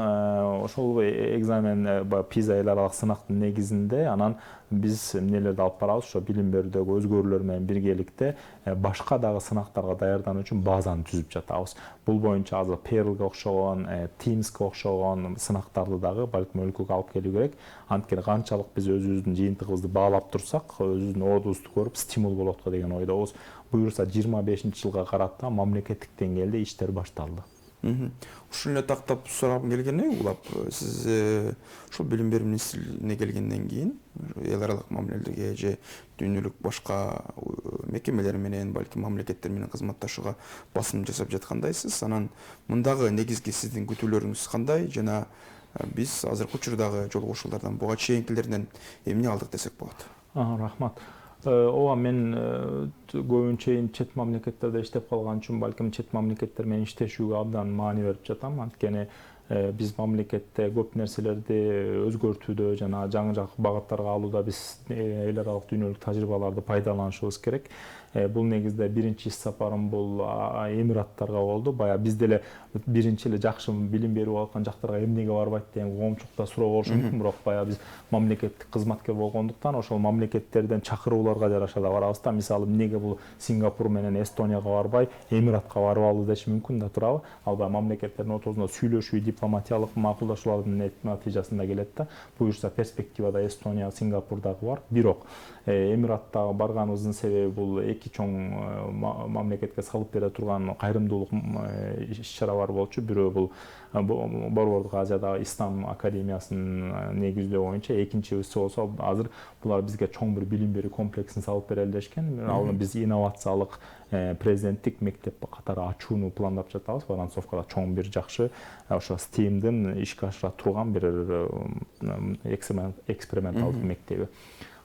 ошол экзамен PISA эл аралык сынактын негизинде анан биз эмнелерди алып барабыз, ошо билим берүүдөгү өзгөрүүлөр менен биргеликте башка дагы сынактарга даярдануу үчүн базаны түзүп жатабыз. Бул боюнча азыр Perl'ге окшогон, Teams'ке окшогон сынактарды дагы балким өлкөгө алып келүү керек. Анткени канчалык биз өзүбүздүн жыйынтыгыбызды баалап турсак, өзүбүздүн ордубузду көрүп стимул болот го деген ойдобуз. Буюрса 25-жылга карата мамлекеттик деңгээлде иштер башталды. Ушул эле тактап сурагым келгени улап, сиз ушул билим берүү министрлигине келгенден кийин эл аралык мамилелерге же дүйнөлүк башка мекемелер менен, балким мамлекеттер менен кызматташууга басым жасап жаткандайсыз. Анан мындагы негизги сиздин күтүүлөрүңүз кандай жана биз азыркы учурдагы жол кошуулардан буга чейинкилеринен эмне алдык десек болот? Рахмат. Ооба, мен көбүнчө чет мамлекеттерде иштеп калган үчүн балким чет мамлекеттер менен иштешүүгө абдан маани берип жатам. Анткени биз мамлекетте көп нерселерди өзгөртүүдө жана жаңы багыттарга алууда биз эл аралык дүйнөлүк тажрыйбаларды пайдаланышыбыз керек. Бул негизде биринчи иш сапарым бул Эмираттарга болду. Баягы биз деле биринчи эле жакшы билим берип аткан жактарга эмнеге барбайт деген коомчулукта суроо болушу мүмкүн, бирок баягы биз мамлекеттик кызматкер болгондуктан ошол мамлекеттерден чакырууларга жараша да барабыз да. Мисалы, эмнеге бул Сингапур менен Эстонияга барбай, Эмиратка барбалы деши мүмкүн да турабы. Ал баягы мамлекеттердин ортосунда сүйлөшүү, дипломатиялык макулдашуулардын натыйжасында келет да. Буюрса перспективада Эстония, Сингапур дагы бар. Бирок Эмираттагы барганыбыздын себеби бул эки чоң мамлекетке салып бере турган кайрымдуулук иш-чаралар болчу. Бирөө бул Борбордук Азиядагы Ислам академиясынын негиздөө боюнча, экинчиси болсо азыр булар бизге чоң бир билим берүү комплексин салып берели дешкен. Ал биз инновациялык президенттик мектеп катары ачууну пландап жатабыз. Воронцовкада чоң бир жакшы ошо STEAM-дин ишке ашыра турган бир эксперименталдык мектеби.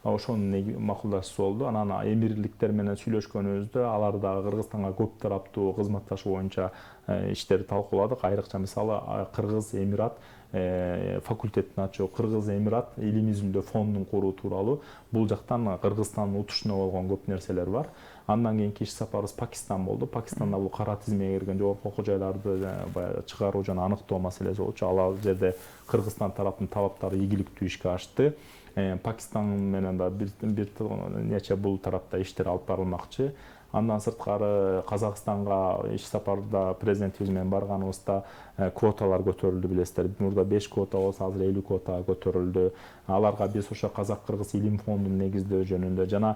Ошонун макулдашысы болду. Анан эмирликтер менен сүйлөшкөнүбүздө алар дагы Кыргызстанга көп тараптуу кызматташуу боюнча иштерди талкууладык. Айрыкча мисалы Кыргыз Эмират факультетин ачуу, Кыргыз Эмират илим изилдөө фондун куруу тууралуу. Бул жактан Кыргызстандын утушуна болгон көп нерселер бар. Андан кийинки иш сапарыбыз Пакистан болду. Пакистанда бул кара тизмеге кирген жогорку окуу жайларды чыгаруу жана аныктоо маселеси болчу. Ал жерде Кыргызстан тараптын талаптары ийгиликтүү ишке ашты. Пакистан менен да бир нече бул тарапта иштер алып барылмакчы. Андан сырткары Казакстанга иш сапарда президентибиз менен барганыбызда квоталар көтөрүлдү, билесиздер. Мурда 5 квота болсо азыр 50 квотага көтөрүлдү. Аларга биз ошо Казак-Кыргыз илим фондун негиздөө жөнүндө жана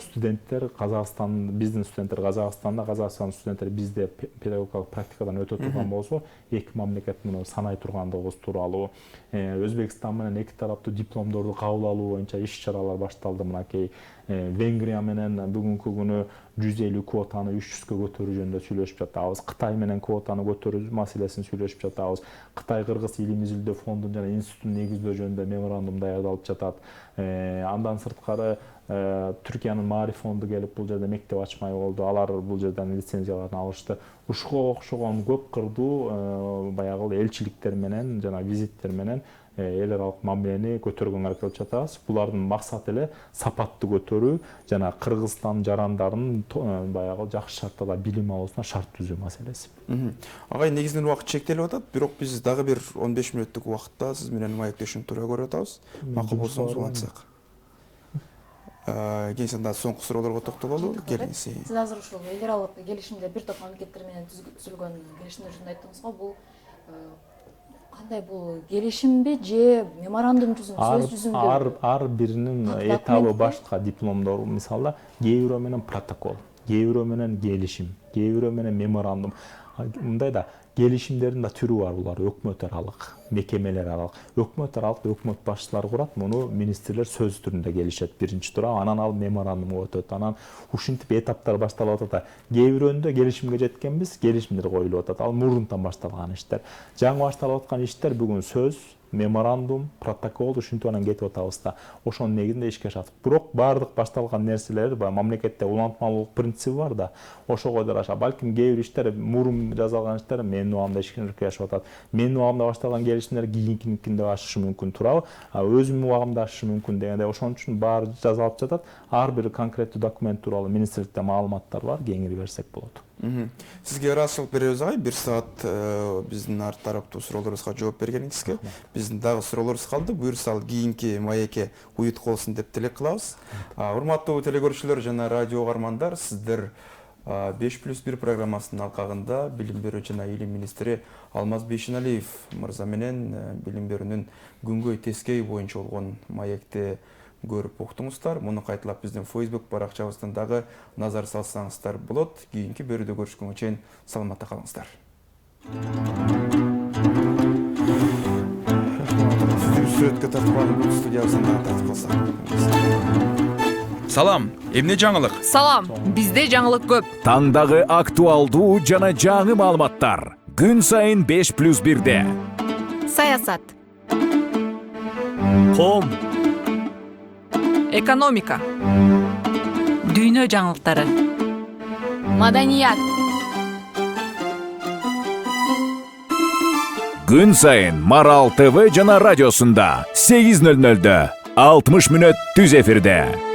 студенттер Казакстан, биздин студенттер Казакстанда, Казакстан студенттери бизде педагогикалык практикадан өтө турган болсо, эки мамлекет муну санай тургандыгыбыз тууралуу, Өзбекстан менен эки тараптуу дипломдорду кабыл алуу боюнча иш-чаралар башталды. Мынакей Венгрия менен бүгүнкү күнү 150 квотаны 300-кө көтөрүү жөнүндө сүйлөшүп жатабыз. Кытай менен квотаны көтөрүү маселесин сүйлөшүп жатабыз. Кытай-Кыргыз илим изилдөө фондун жана институттун негиздөө жөнүндө меморандум даярдалып жатат. Андан сырткары Түркиянын Маариф фонду келип бул жерде мектеп ачмай болду. Алар бул жерден лицензияларын алышты. Ушуга окшогон көп кырдуу баягы элчиликтер менен жана визиттер менен эл аралык мамилени көтөргөнгө аракет кылып жатабыз. Булардын максаты эле сапатты көтөрүү жана Кыргызстан жарандарынын баягы жакшы шарттарда билим алуусуна шарт түзүү маселеси. Агай, негизинен убакыт чектелип атат, бирок биз дагы бир 15 мүнөттүк убакытта сиз менен маектешүүнү туура көрүп атабыз. Макул болсоңуз улантсак. Кийин да соңку суроолорго токтололу. Келиңиз. Сиз азыр ушул эл аралык келишимде бир топ мамлекеттер менен түзүлгөн келишимдер жөнүндө айттыңыз го. Бул кандай, бул келишимби же меморандум жүзүндө, сөз жүзүндө? Ар биринин этабы башка. Дипломдор мисалы кээ бирөө менен протокол, кээ бирөө менен келишим, кээ бирөө менен меморандум. Мындай да келишимдердин да түрү бар. Булар өкмөт аралык, мекемелер аралык. Өкмөт аралык өкмөт башчылары курат, муну министрлер сөз түрүндө келишет биринчи тура, анан ал меморандумга өтөт. Анан ушинтип этаптар башталып атат. Кээ бирөөндө келишимге жеткенбиз, келишимдер коюлуп атат. Ал мурунтан башталган иштер. Жаңы башталып аткан иштер бүгүн сөз, меморандум, протокол ушинтип анан кетип атабыз да. Ошонун негизинде ишке ашат. Бирок баардык башталган нерселер мамлекетте улантмалуулук принциби бар да. Ошого жараша балким кээ бир иштер мурун жасалган иштер менин убагымда ишке ашып атат. Менин убагымда башталган келишимдер кийинкиникинде ашышы мүмкүн турабы? Өзүмдүн убагымда ашышы мүмкүн дегенде ошон үчүн баары жазалып жатат. Ар бир конкреттүү документ тууралуу министрликте маалыматтар бар, кеңири берсек болот. Сизге ыраазычылык беребиз агай. 1 саат биздин ар тараптуу суроолорубузга жооп бергениңизге. Биздин дагы суроолорубуз калды. Буюрса ал кийинки маекке уютук болсун деп тилек кылабыз. Урматтуу телекөрүүчүлөр жана радио угармандар, сиздер 5+1 программасынын алкагында билим берүү жана илим министри Алмаз Бейшеналиев мырза менен билим берүүнүн күнгөй тескей боюнча болгон маекти көрүп уктуңуздар. Муну кайталап биздин Facebook баракчабыздан дагы назар салсаңыздар болот. Кийинки берүүдө көрүшкөнгө чейин саламатта калыңыздар. сүрөткө тартып алып студиясына тартып калсак. Салам, эмне жаңылык? Салам, бизде жаңылык көп. Таңдағы актуалдуу жана жаңы маалыматтар. Күн сайын 5+1-де. Саясат, Коом. экономика, Дүйнө жаңылыктары. Маданият. Күн сайын Марал ТВ жана радиосунда 8:00-дө 60 мүнөт түз эфирде.